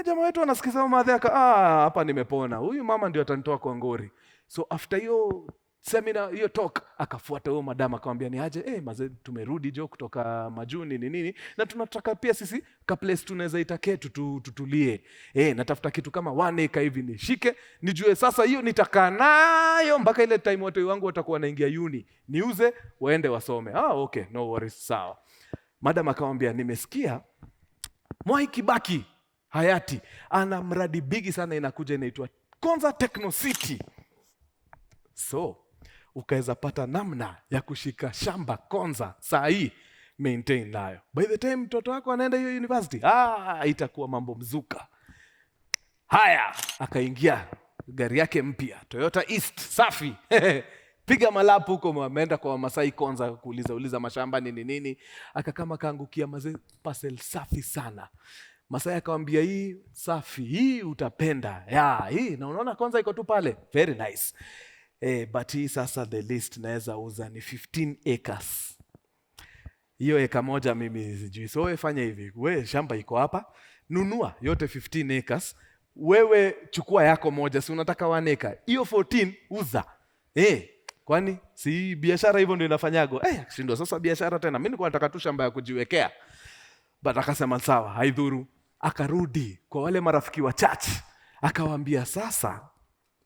Jamaa wetu anasikiza madhe hapa nimepona. Huyu mama ndio atanitoa kwa ngori. So after hiyo seminar, hiyo talk, akafuata huyo madam akamwambia ni aje, mazee tumerudi jo kutoka majuni nini na tunataka pia sisi ka place tunaweza itake tutulie. Natafuta kitu kama 1 acre hivi nishike, nijue sasa hiyo nitakaa nayo mpaka ile time watu wangu watakuwa wanaingia uni. Niuze waende wasome. Okay, no worries, sawa. Madam akamwambia nimesikia Mwai Kibaki hayati ana mradi bigi sana inakuja inaitwa Konza Techno City. So ukaweza pata namna ya kushika shamba Konza saa hii maintain nayo. By the time mtoto wako anaenda hiyo university, itakuwa mambo mzuka. Haya, akaingia gari yake mpya Toyota East safi. Piga malapu huko, ameenda kwa Masai Konza kuuliza mashamba nini. Akakama kaangukia mazee parcel safi sana. Masai akamwambia hii safi, hii utapenda. Hii na unaona Konza iko tu pale. Very nice. But hii sasa the list naweza uza ni 15 acres. Hiyo eka moja mimi sijui. So wewe fanya hivi, wewe shamba iko hapa, nunua yote 15 acres. Wewe chukua yako moja, si unataka 1 acre. Hiyo 14 uza. Kwani si biashara hivyo ndio inafanyago? Shindwa sasa biashara tena. Mimi nilikuwa nataka tu shamba ya kujiwekea. But akasema sawa, haidhuru. Akarudi kwa wale marafiki wa church. Akawaambia sasa,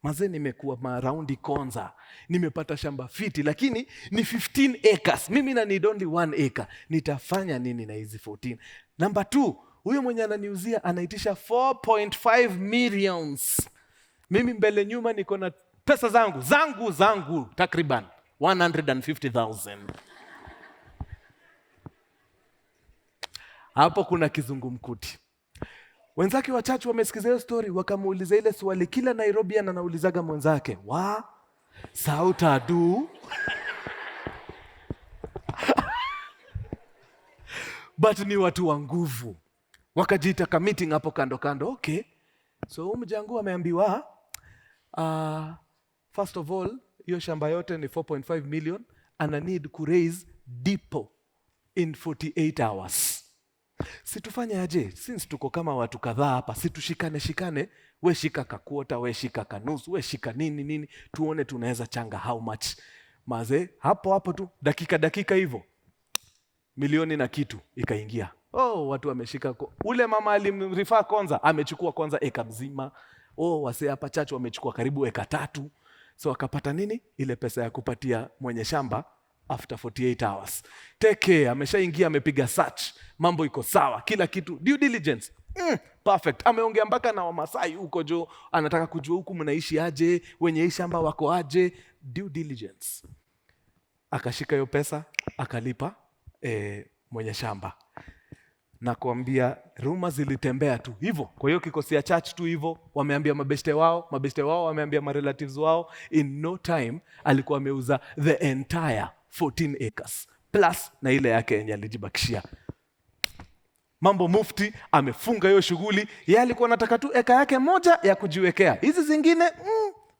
mazee nimekuwa maraundi Konza, nimepata shamba fiti, lakini ni 15 acres. Mimi na need only 1 acre. Nitafanya nini na hizi 14? Number 2, huyo mwenye ananiuzia anaitisha 4.5 millions. Mimi mbele nyuma niko na pesa zangu takriban 150,000. Hapo kuna kizungumkuti. Wenzake wachache wamesikiza hiyo story, wakamuuliza ile swali kila Nairobi anaulizaga mwenzake. Sautadu. But ni watu wa nguvu. Wakajiita ka meeting hapo kando. Okay. So mjangu ameambiwa first of all, hiyo shamba yote ni 4.5 million, ana need ku raise depot in 48 hours. Situfanya aje? Since tuko kama watu kadhaa hapa, situshikane, we shika kakuota, we shika kanusu, we shika nini, tuone tunaweza changa how much. Maze, hapo tu, dakika hivyo, milioni na kitu ikaingia. Watu wameshika. Ule mama alimrefer Konza, amechukua kwanza eka mzima. Wase hapa chachu wamechukua karibu eka 3. So akapata nini? Ile pesa ya kupatia mwenye shamba after 48 hours. Teke, ameshaingia, amepiga search. Mambo iko sawa, kila kitu. Due diligence. Perfect. Ameongea mpaka na Wamasai huko jo. Anataka kujua huku mnaishi aje, wenye hii shamba wako aje. Due diligence. Akashika hiyo pesa, akalipa mwenye shamba. Na kuambia rumors zilitembea tu hivyo. Kwa hiyo kikosi ya church tu hivyo, wameambia mabeshte wao wameambia marelatives wao. In no time alikuwa ameuza the entire 14 acres plus na ile yake yenye alijibakishia. Mambo mufti amefunga hiyo shughuli. Yeye alikuwa anataka tu eka yake moja ya kujiwekea. Hizi zingine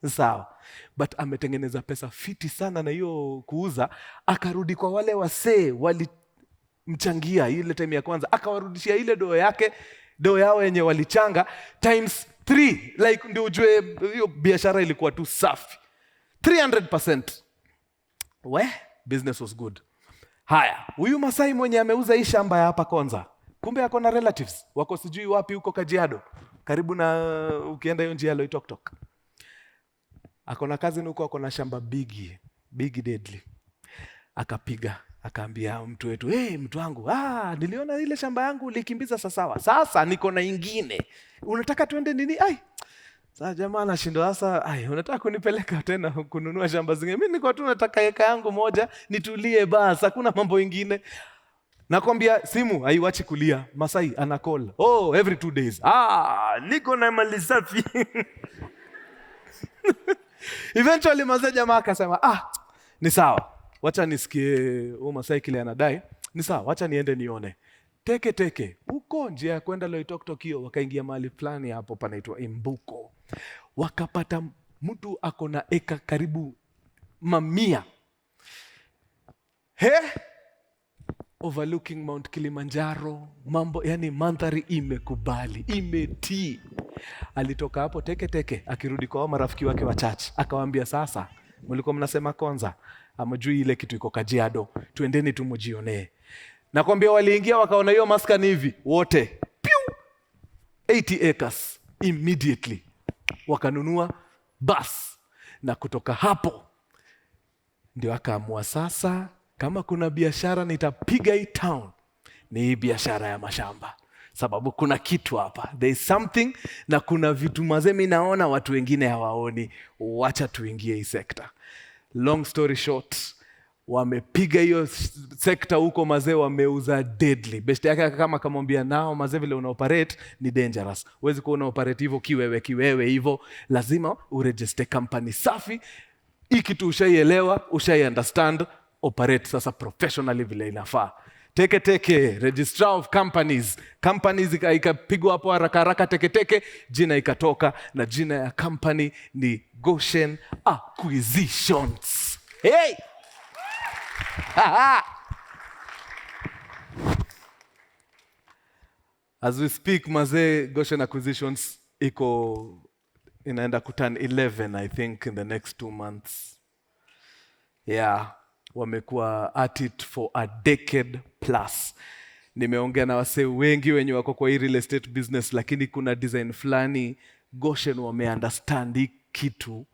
sawa. But ametengeneza pesa fiti sana na hiyo kuuza. Akarudi kwa wale wasee walimchangia ile time ya kwanza, akawarudishia ile doo yao yenye walichanga times 3. Like ndio ujue hiyo biashara ilikuwa tu safi. 300%. Business was good. Haya, huyu Masai mwenye ameuza hii shamba ya hapa Konza, kumbe ako na relatives wako sijui wapi huko Kajiado, karibu na ukienda hiyo njia Loitoktok. Ako na cousin huko, ako na shamba big deadly. Akapiga, akaambia mtu wetu, mtu wangu, niliona ile shamba yangu ulikimbiza sawa. Sasa niko na ingine. Unataka tuende nini? Sasa jamaa anashindwa sasa, unataka kunipeleka tena kununua shamba zingine? Mimi niko tu nataka eka yangu moja, nitulie basi, hakuna mambo ingine. Nakwambia simu haiwachi kulia. Masai ana call. Every 2 days. Niko na mali safi. Eventually Masai jamaa akasema, ni sawa. Wacha nisikie Masai kile anadai. Ni sawa, wacha niende nione. Teke huko njia ya kwenda Loitoktok hiyo, wakaingia mahali fulani hapo panaitwa Imbuko. Wakapata mtu ako na eka karibu mamia. Overlooking Mount Kilimanjaro, mambo yani mandhari imekubali, imetii. Alitoka hapo teke akirudi kwa marafiki wake wa church, akawaambia sasa, mlikuwa mnasema kwanza, amejui ile kitu iko Kajiado, tuendeni tumujionee. Nakwambia waliingia wakaona hiyo maskani hivi, wote 80 acres immediately. Wakanunua bus, na kutoka hapo ndio akaamua sasa, kama kuna biashara nitapiga hii town, ni hii biashara ya mashamba. Sababu kuna kitu hapa, there is something, na kuna vitu mazemi naona watu wengine hawaoni. Wacha tuingie hii sekta. Long story short, wamepiga hiyo sekta huko mazee, wameuza deadly. Best yake kama kamwambia nao mazee, vile unaoperate ni dangerous. Huwezi kuwa unaoperate hivyo kiwewe hivyo, lazima uregister company safi. Hii kitu ushaielewa, ushai-understand, operate sasa professionally vile inafaa. Teke, registrar of companies ikapigwa hapo haraka teke, jina ikatoka, na jina ya company ni Goshen Acquisitions. Hey! As we speak, mazee, Goshen Acquisitions inaenda kuturn 11, I think, in the next 2 months. Yeah, wamekuwa at it for a decade plus. Nimeongea na wasee wengi wenye wako kwa hii real estate business, lakini kuna design fulani Goshen wameunderstand hii kitu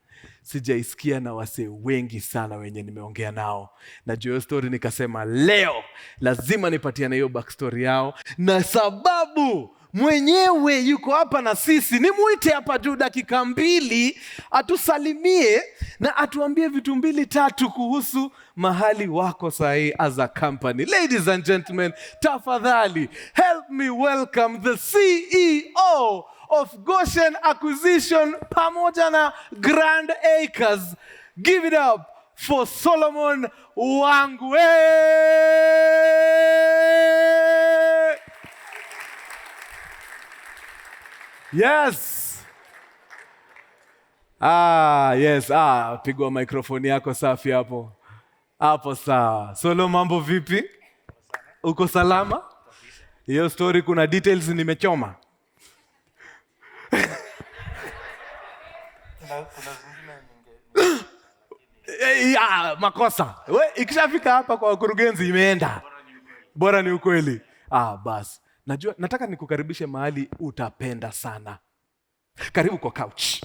sijaisikia na wasee wengi sana wenye nimeongea nao. Na juu ya story nikasema leo lazima nipatiane hiyo backstory yao, na sababu mwenyewe yuko hapa na sisi, nimuite hapa juu dakika 2 atusalimie na atuambie vitu 2-3 kuhusu mahali wako sahi as a company. Ladies and gentlemen, tafadhali help me welcome the CEO of Goshen Acquisition pamoja na Grand Acres. Give it up for Solomon Wangu. Yes. Yes. Pigwa microphone yako safi hapo. Hapo sawa. Solo, mambo vipi? Uko salama? Hiyo story kuna details nimechoma. Makosa. Ikishafika hapa kwa Mkurugenzi imeenda. Bora ni ukweli. Bas. Najua nataka nikukaribishe mahali utapenda sana. Karibu kwa couch.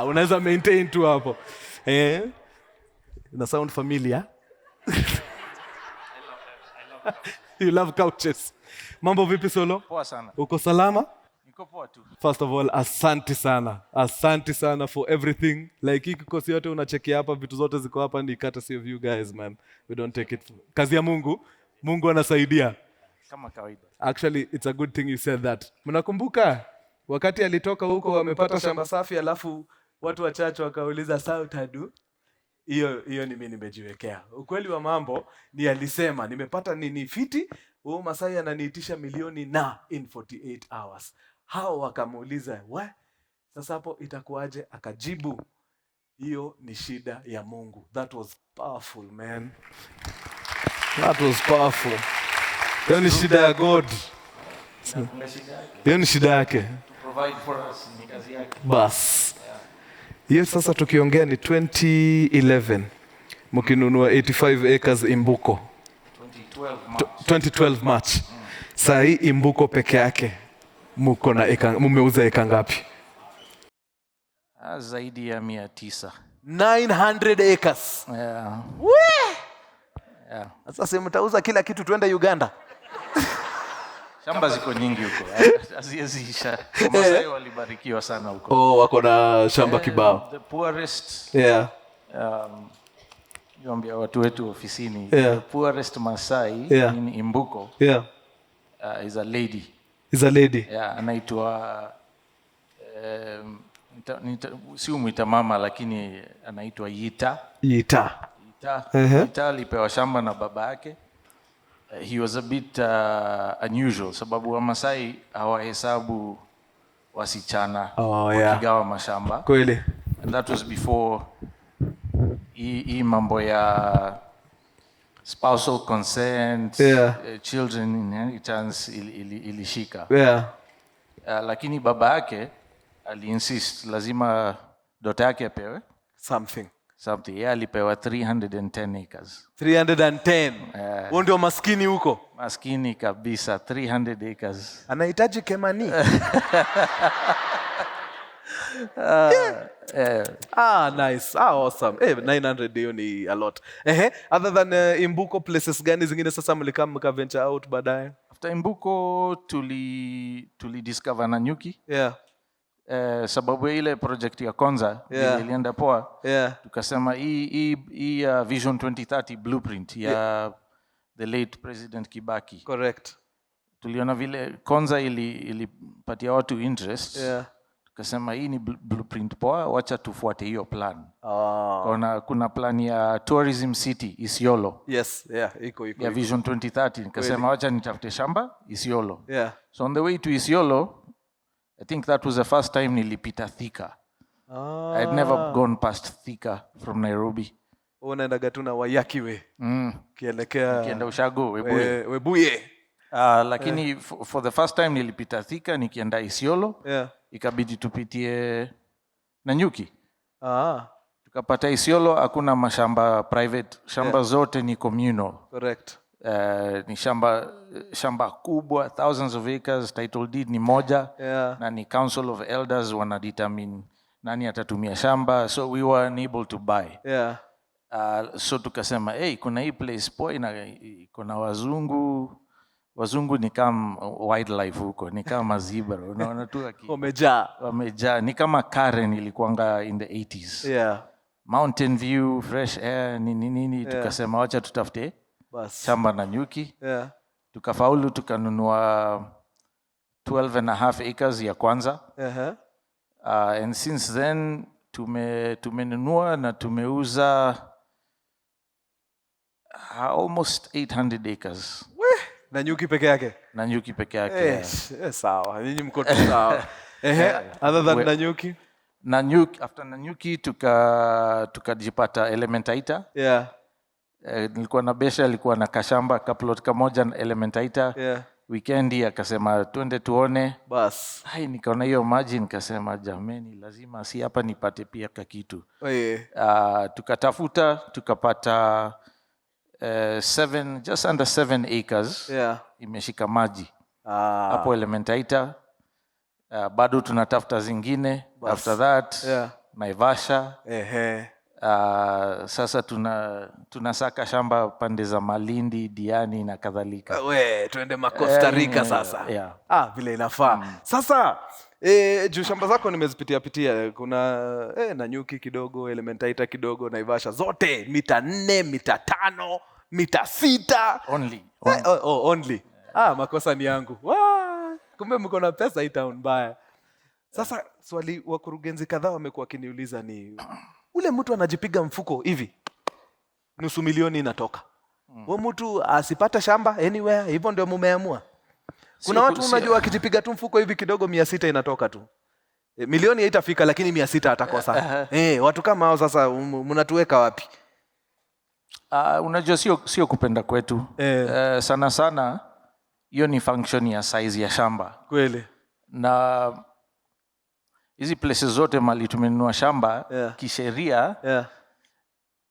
Unaweza maintain tu hapo. Na sound familiar. You love couches. Mambo vipi Solo? Poa sana. Uko salama? Niko poa tu. First of all, asante sana for everything. Like hii kikosi yote unachekia hapa, vitu zote ziko hapa, ni courtesy of you guys, man. We don't take it. Kazi ya Mungu anasaidia. Kama kawaida. Actually, it's a good thing you said that. Mnakumbuka wakati alitoka huko wamepata shamba safi, alafu watu wachache wakauliza sautadu? Hiyo ni mimi nimejiwekea. Ukweli wa mambo ni alisema nimepata nini fiti, huyo Masai ananiitisha milioni na in 48 hours. Hao wakamuuliza, sasa hapo itakuwaje? Akajibu, hiyo ni shida ya Mungu. That was powerful, man. That was powerful. Hiyo ni shida ya God. Hiyo ni shida yake. Provide for us ni kazi yake. Bas. Hiyo sasa tukiongea ni 2011. Mkinunua 85 acres Imbuko. 2012 March. Saa hii Imbuko peke yake mumeuza eka ngapi? Zaidi ya 900. 900 acres. Yeah. Sasa mtauza kila kitu tuende Uganda. Shamba ziko nyingi huko. Haziisha. Wamasai walibarikiwa sana huko. Wako na shamba kibao. The poorest. Yeah. Niambia watu wetu ofisini. Yeah. The poorest Masai in Imbuko. Yeah. Is a lady. Yeah, anaitwa si umuita mama lakini anaitwa Yita. Yita alipewa shamba na baba yake. he was a bit unusual sababu Wamasai hawahesabu wasichana wakigawa mashamba. Kweli. And that was before hii mambo ya spousal consent, children inheritance ilishika. Lakini baba yake aliinsist lazima dota yake apewe something. Yeye alipewa 310 acres. 310. Huo ndio maskini huko. Maskini kabisa, 300 acres. Anahitaji kemani. Nice. Awesome. 900 hiyo ni a lot. Other than Imbuko, places gani zingine sasa mlika venture out baadaye? After Imbuko tuli discover Nanyuki. Sababu ile project ya kwanza ilienda poa. Tukasema hii Vision 2030 blueprint ya the late President Kibaki. Correct. Tuliona vile kwanza ilipatia watu interest. Tukasema hii ni blueprint poa, wacha tufuate hiyo plan. Kuna plan ya tourism city Isiolo. Iko. Ya Vision 2030. Nikasema wacha nitafute shamba Isiolo. So on the way to Isiolo, I think that was the first time nilipita Thika. I had never gone past Thika from Nairobi. Unaenda gatuna Wayakiwe. Kienda Ushago, Webuye. Lakini for the first time nilipita Thika nikienda Isiolo. Ikabidi tupitie Nanyuki. Tukapata Isiolo hakuna mashamba private, shamba zote ni communal. Correct. Ni shamba kubwa, thousands of acres, title deed ni moja. Na ni council of elders wana determine nani atatumia shamba, so we were unable to buy. So tukasema kuna hii place poa, kuna wazungu ni kama wildlife huko, ni kama zebra, unaona tu wamejaa, ni kama Karen ilikuanga in the 80s. Mountain view, fresh air, nini. Tukasema wacha tutafute shamba Nanyuki. Tukafaulu tukanunua 12.5 acres ya kwanza. And since then tumenunua na tumeuza almost 800 acres. Nanyuki peke yake? Nanyuki peke yake. Sawa. Nyinyi mko tu sawa. Other than Nanyuki? After Nanyuki tukajipata Elementaita. Nilikuwa na besha, alikuwa na kashamba kaplot kamoja na Elementaita. Weekendi akasema twende tuone. Bas. Nikaona hiyo maji nikasema jameni lazima si hapa nipate pia kakitu. Tukatafuta tukapata just under 7 acres. Imeshika maji. Hapo Elementaita. Bado tunatafuta zingine. After that Naivasha. Sasa tunasaka shamba pande za Malindi, Diani na kadhalika. Tuende Costa Rica sasa. Vile inafaa. Sasa juu shamba zako nimezipitia. Kuna Nanyuki kidogo, Elementaita kidogo, Naivasha zote mita 4, mita 5, mita 6. Only. Makosa ni yangu. Kumbe mko na pesa hii town mbaya. Sasa swali wakurugenzi kadhaa wamekuwa kiniuliza ni ule mtu anajipiga mfuko hivi $500,000 inatoka. Huyo mtu asipata shamba anywhere, hivyo ndio mumeamua. Kuna watu unajua akijipiga tu mfuko hivi kidogo 600 inatoka tu. Milioni haitafika lakini 600 atakosa. Watu kama hao sasa mnatuweka wapi? Unajua sio kupenda kwetu. Sana hiyo ni function ya size ya shamba. Kweli. Na hizi places zote mali tumenunua shamba kisheria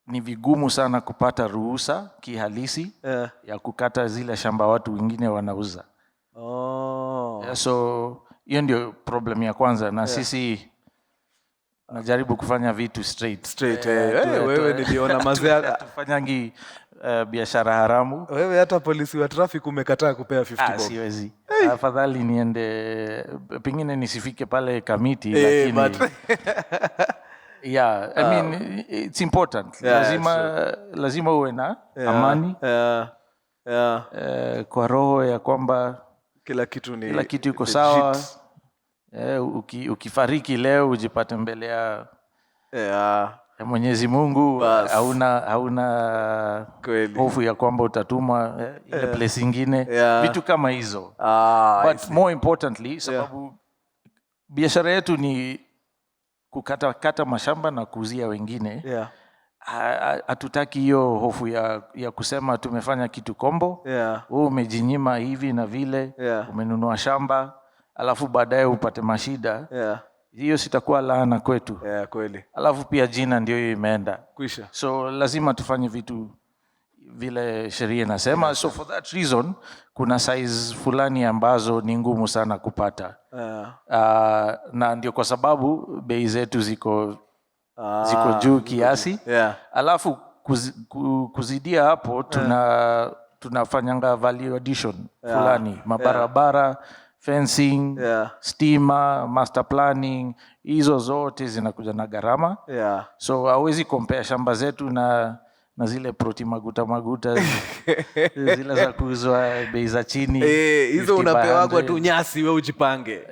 ni vigumu sana kupata ruhusa kihalisi ya kukata zile shamba watu wengine wanauza. So hiyo ndio problem ya kwanza na sisi najaribu kufanya vitu straight. Wewe niliona mazee tufanyangi biashara haramu. Wewe hata polisi wa traffic umekataa kupea 50 bob. Siwezi. Afadhali niende pengine nisifike pale kamiti lakini I mean it's important. Lazima uwe na amani. Kwa roho ya kwamba kila kitu iko sawa. Ukifariki leo ujipate mbele ya Mwenyezi Mungu, hauna hofu ya kwamba utatumwa ile place ingine, vitu kama hizo. But more importantly, sababu biashara yetu ni kukata mashamba na kuuzia wengine. Hatutaki hiyo hofu ya kusema tumefanya kitu kombo. Wewe umejinyima hivi na vile, umenunua shamba, alafu baadaye upate mashida. Hiyo sitakuwa laana kwetu. Kweli. Alafu pia jina ndio hiyo imeenda. Kwisha. So lazima tufanye vitu vile sheria inasema. So for that reason, kuna size fulani ambazo ni ngumu sana kupata. Na ndio kwa sababu bei zetu ziko juu kiasi. Alafu kuzidia hapo tunafanyanga value addition fulani. Mabarabara, fencing, stima, master planning, hizo zote zinakuja na gharama. So hawezi compare shamba zetu na zile proti maguta zile za kuuzwa bei za chini. Hizo unapewa tu nyasi wewe ujipange.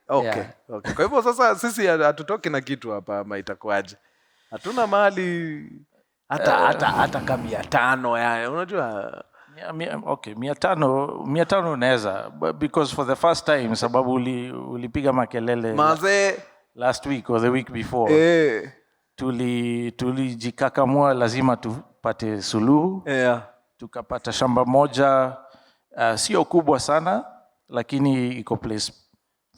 Okay. Kwa hivyo sasa sisi hatutoki na kitu hapa, ama itakuwaje? Hatuna mali hata kama 500 yani, unajua. Okay, 500 unaweza, because for the first time, sababu ulipiga makelele last week or the week before. Tulijikakamua lazima tupate suluhu. Tukapata shamba moja, sio kubwa sana, lakini iko place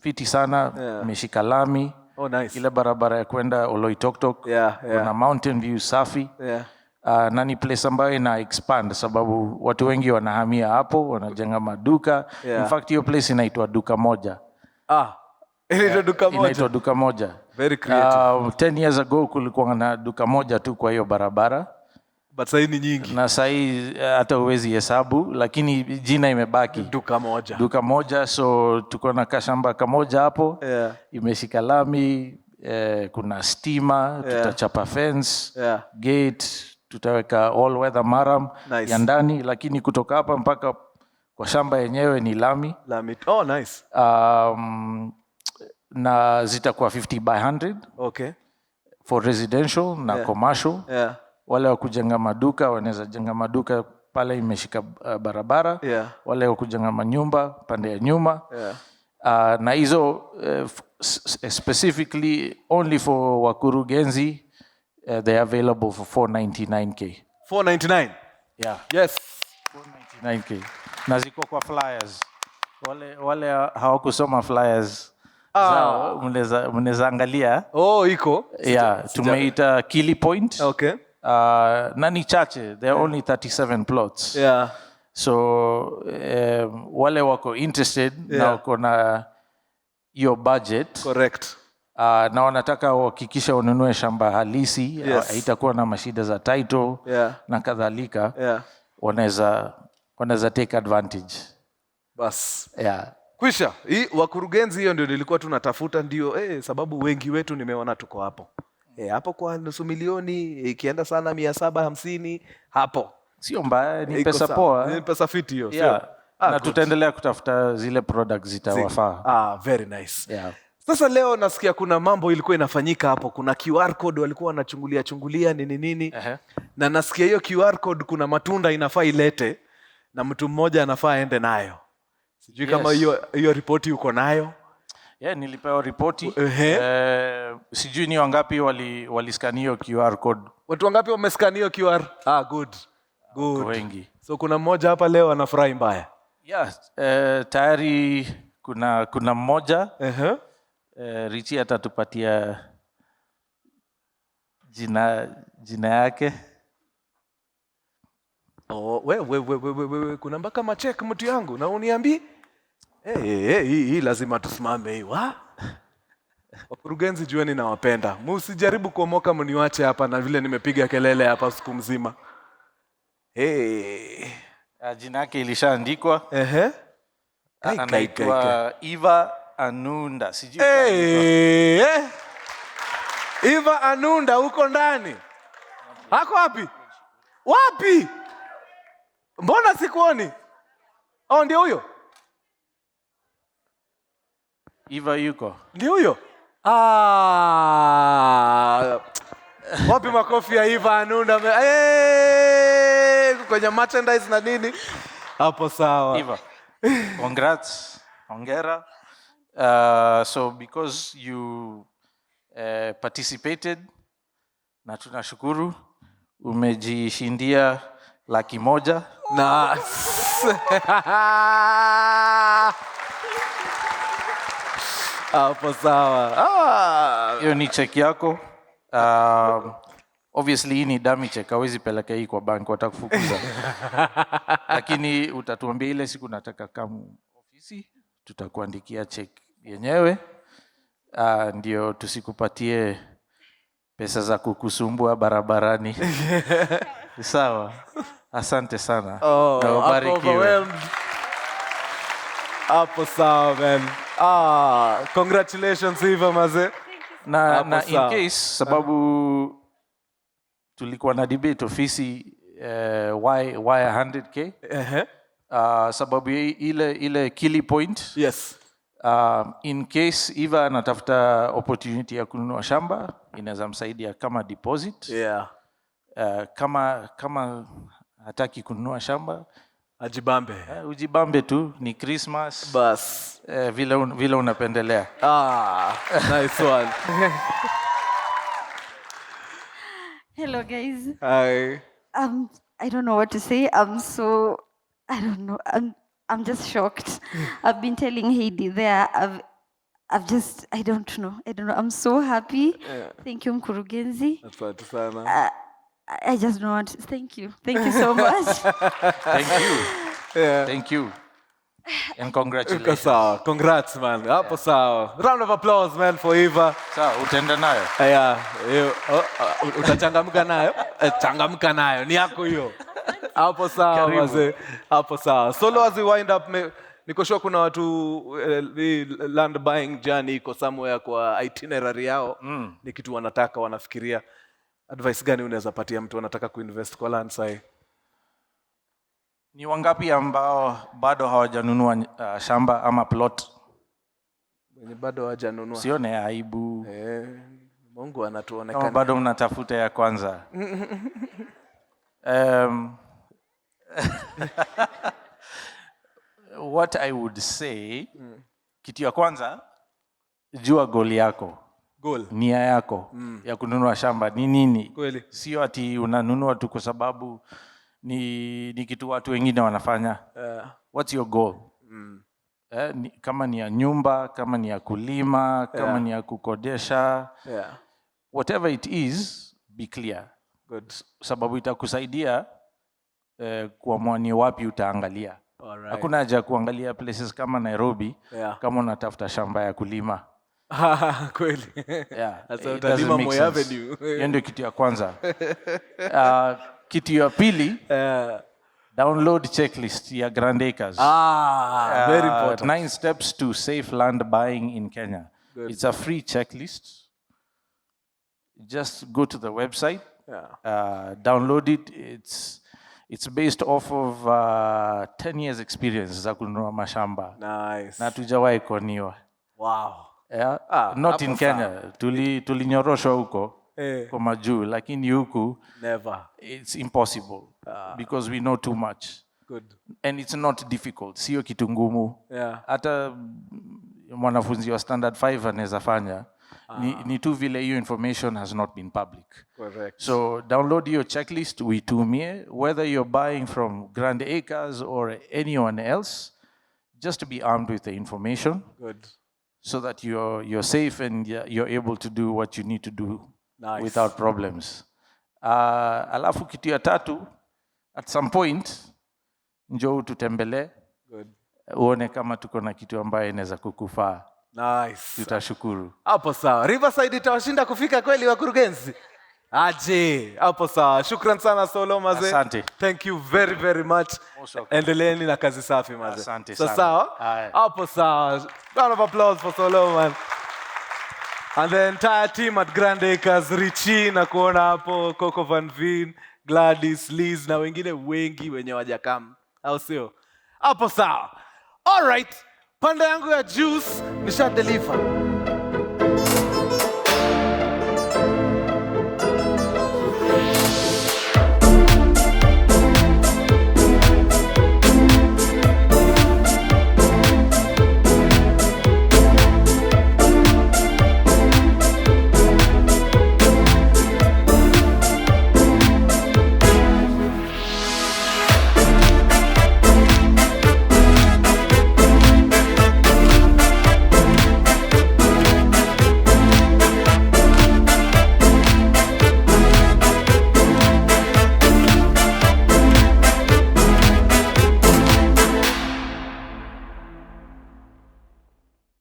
fiti sana, imeshika lami. Nice. Ile barabara ya kwenda Oloitoktok, kuna mountain view safi. Na ni place ambayo ina expand sababu watu wengi wanahamia hapo, wanajenga maduka. In fact hiyo place inaitwa duka moja. Inaitwa duka moja. Very creative. 10 years ago kulikuwa na duka moja tu kwa hiyo barabara. But sasa ni nyingi. Na sasa hata huwezi hesabu, lakini jina imebaki. Duka moja, so tuko na kashamba kamoja hapo. Imeshika lami, kuna stima, tutachapa fence, gate, tutaweka all weather maram ya ndani, lakini kutoka hapa mpaka kwa shamba yenyewe ni lami. Nice. Na zitakuwa 50 by 100. Okay. For residential na commercial. Wale wa kujenga maduka wanaweza jenga maduka pale imeshika barabara. Wale wa kujenga manyumba pande ya nyuma. Na hizo specifically only for Wakurugenzi, they are available for 499k. 499? Yes. 499k. Na ziko kwa flyers. Wale hawakusoma flyers. Mnaweza angalia. Iko. Tumeita Kili Point. Okay. Na ni chache, there are only 37 plots. So wale wako interested na wako na your budget. Correct. Na wanataka uhakikisha ununue shamba halisi, haitakuwa na mashida za title na kadhalika. Wanaweza take advantage. Bas. Kwisha, Wakurugenzi hiyo ndio nilikuwa tunatafuta, ndio sababu wengi wetu nimeona tuko hapo. Hapo kwa nusu milioni, ikienda sana 750 hapo. Sio mbaya, ni pesa poa. Ni pesa fiti hiyo. Na tutaendelea kutafuta zile products zitawafaa. Very nice. Sasa leo nasikia kuna mambo ilikuwa inafanyika hapo, kuna QR code walikuwa wanachungulia nini. Na nasikia hiyo QR code kuna matunda inafaa ilete na mtu mmoja anafaa aende nayo. Sijui kama hiyo ripoti uko nayo. Nilipewa ripoti. Sijui ni wangapi waliscan hiyo QR code. Watu wangapi wamescan hiyo QR? Good. Wengi. So kuna mmoja hapa leo anafurahi mbaya. Tayari kuna mmoja. Richie atatupatia jina yake. We, kuna mpaka machek mtu yangu na uniambi. Hii lazima tusimame hii. Wakurugenzi jueni nawapenda. Msijaribu kuomoka mniwache hapa na vile nimepiga kelele hapa siku mzima. Jina yake ilishaandikwa. Anaitwa Eva Anunda. Sijui Eva Anunda uko ndani? Hako wapi? Mbona sikuoni? Ndio huyo. Eva yuko. Ndio huyo. Wapi makofi ya Eva Anunda? Kwenye merchandise na nini? Hapo sawa. Eva, congrats. Hongera. So because you participated, na tunashukuru, umejishindia $100,000. Na hapo sawa. Hiyo ni check yako. Obviously hii ni dummy check, hawezi peleka hii kwa bank, watakufukuza. Lakini utatuambia ile siku nataka kama ofisi, tutakuandikia check yenyewe. Ndio tusikupatie pesa za kukusumbua barabarani. Sawa. Asante sana. Na ubarikiwe. Hapo sawa man. Congratulations Eva maze. Na in case sababu tulikuwa na debate ofisi why 100K? Sababu ile key point. Yes. In case Eva anatafuta opportunity ya kununua shamba, inaweza msaidia kama deposit. Yeah. Kama hataki kununua shamba, ajibambe. Ujibambe tu, ni Christmas. Bas. Vile unapendelea. Nice one. Hello guys. Hi. I don't know what to say. I don't know. I'm just shocked. I've been telling Heidi there. I don't know. I'm so happy. Yeah. Thank you, Mkurugenzi. Asante sana. I just don't want to. Thank you so much. Thank you. Yeah. Thank you. And congratulations. Congrats man. Hapo sawa. Round of applause man for Eva. Sawa, utaenda nayo. Utachangamka nayo? Changamka nayo. Ni yako hiyo. Hapo sawa mzee. Hapo sawa. So as we wind up, niko sure kuna watu land buying journey iko somewhere kwa itinerary yao. Ni kitu wanataka, wanafikiria. Advice gani unaweza patia mtu anataka kuinvest kwa land sai? Ni wangapi ambao bado hawajanunua shamba ama plot? Wenye bado hawajanunua. Sione aibu. Mungu anatuonekana. Kama bado mnatafuta ya kwanza. What I would say, kitu ya kwanza, jua goal yako. Goal. Nia yako ya kununua shamba ni nini? Kweli. Sio ati unanunua tu kwa sababu ni kitu watu wengine wanafanya. What's your goal? Kama ni ya nyumba, kama ni ya kulima, kama ni ya kukodesha. Whatever it is, be clear. Good. Sababu itakusaidia kuamua ni wapi utaangalia. Hakuna haja ya kuangalia places kama Nairobi kama unatafuta shamba ya kulima. Kweli. Sasa utalima Moi Avenue. Hiyo ndio kitu ya kwanza. Kitu ya pili, download checklist ya Grand Acres. Very important. 9 steps to safe land buying in Kenya. Good. It's a free checklist. Just go to the website. Download it. It's based off of 10 years experience za kununua mashamba. Nice. Na tujawahi kuoniwa. Wow. Not in Kenya. Tulinyoroshwa huko kwa majuu, lakini huku never. It's impossible because we know too much. Good. And it's not difficult. Sio kitu ngumu. Hata mwanafunzi wa standard 5 anaweza fanya. Ni tu vile hiyo information has not been public. Correct. So download your checklist, uitumie, whether you're buying from Grand Acres or anyone else, just to be armed with the information. Good. So that you're safe and you're able to do what you need to do without problems. Alafu kitu ya tatu, at some point, njoo tutembele. Good. Uone kama tuko na kitu ambaye inaweza kukufaa. Nice. Tutashukuru. Hapo sawa. Riverside itawashinda kufika kweli wakurugenzi? Aje, hapo sawa. Shukran sana Solo maze. Asante. Thank you very very much. Endeleeni na kazi safi maze. Asante sana. Sawa? Hapo sawa. Round of applause for Solo man. And the entire team at Grand Acres, Richie na kuona hapo, Coco Van Veen, Gladys, Liz na wengine wengi wenye wajakam. Au sio? Hapo sawa. All right. Pande yangu ya juice nisha deliver.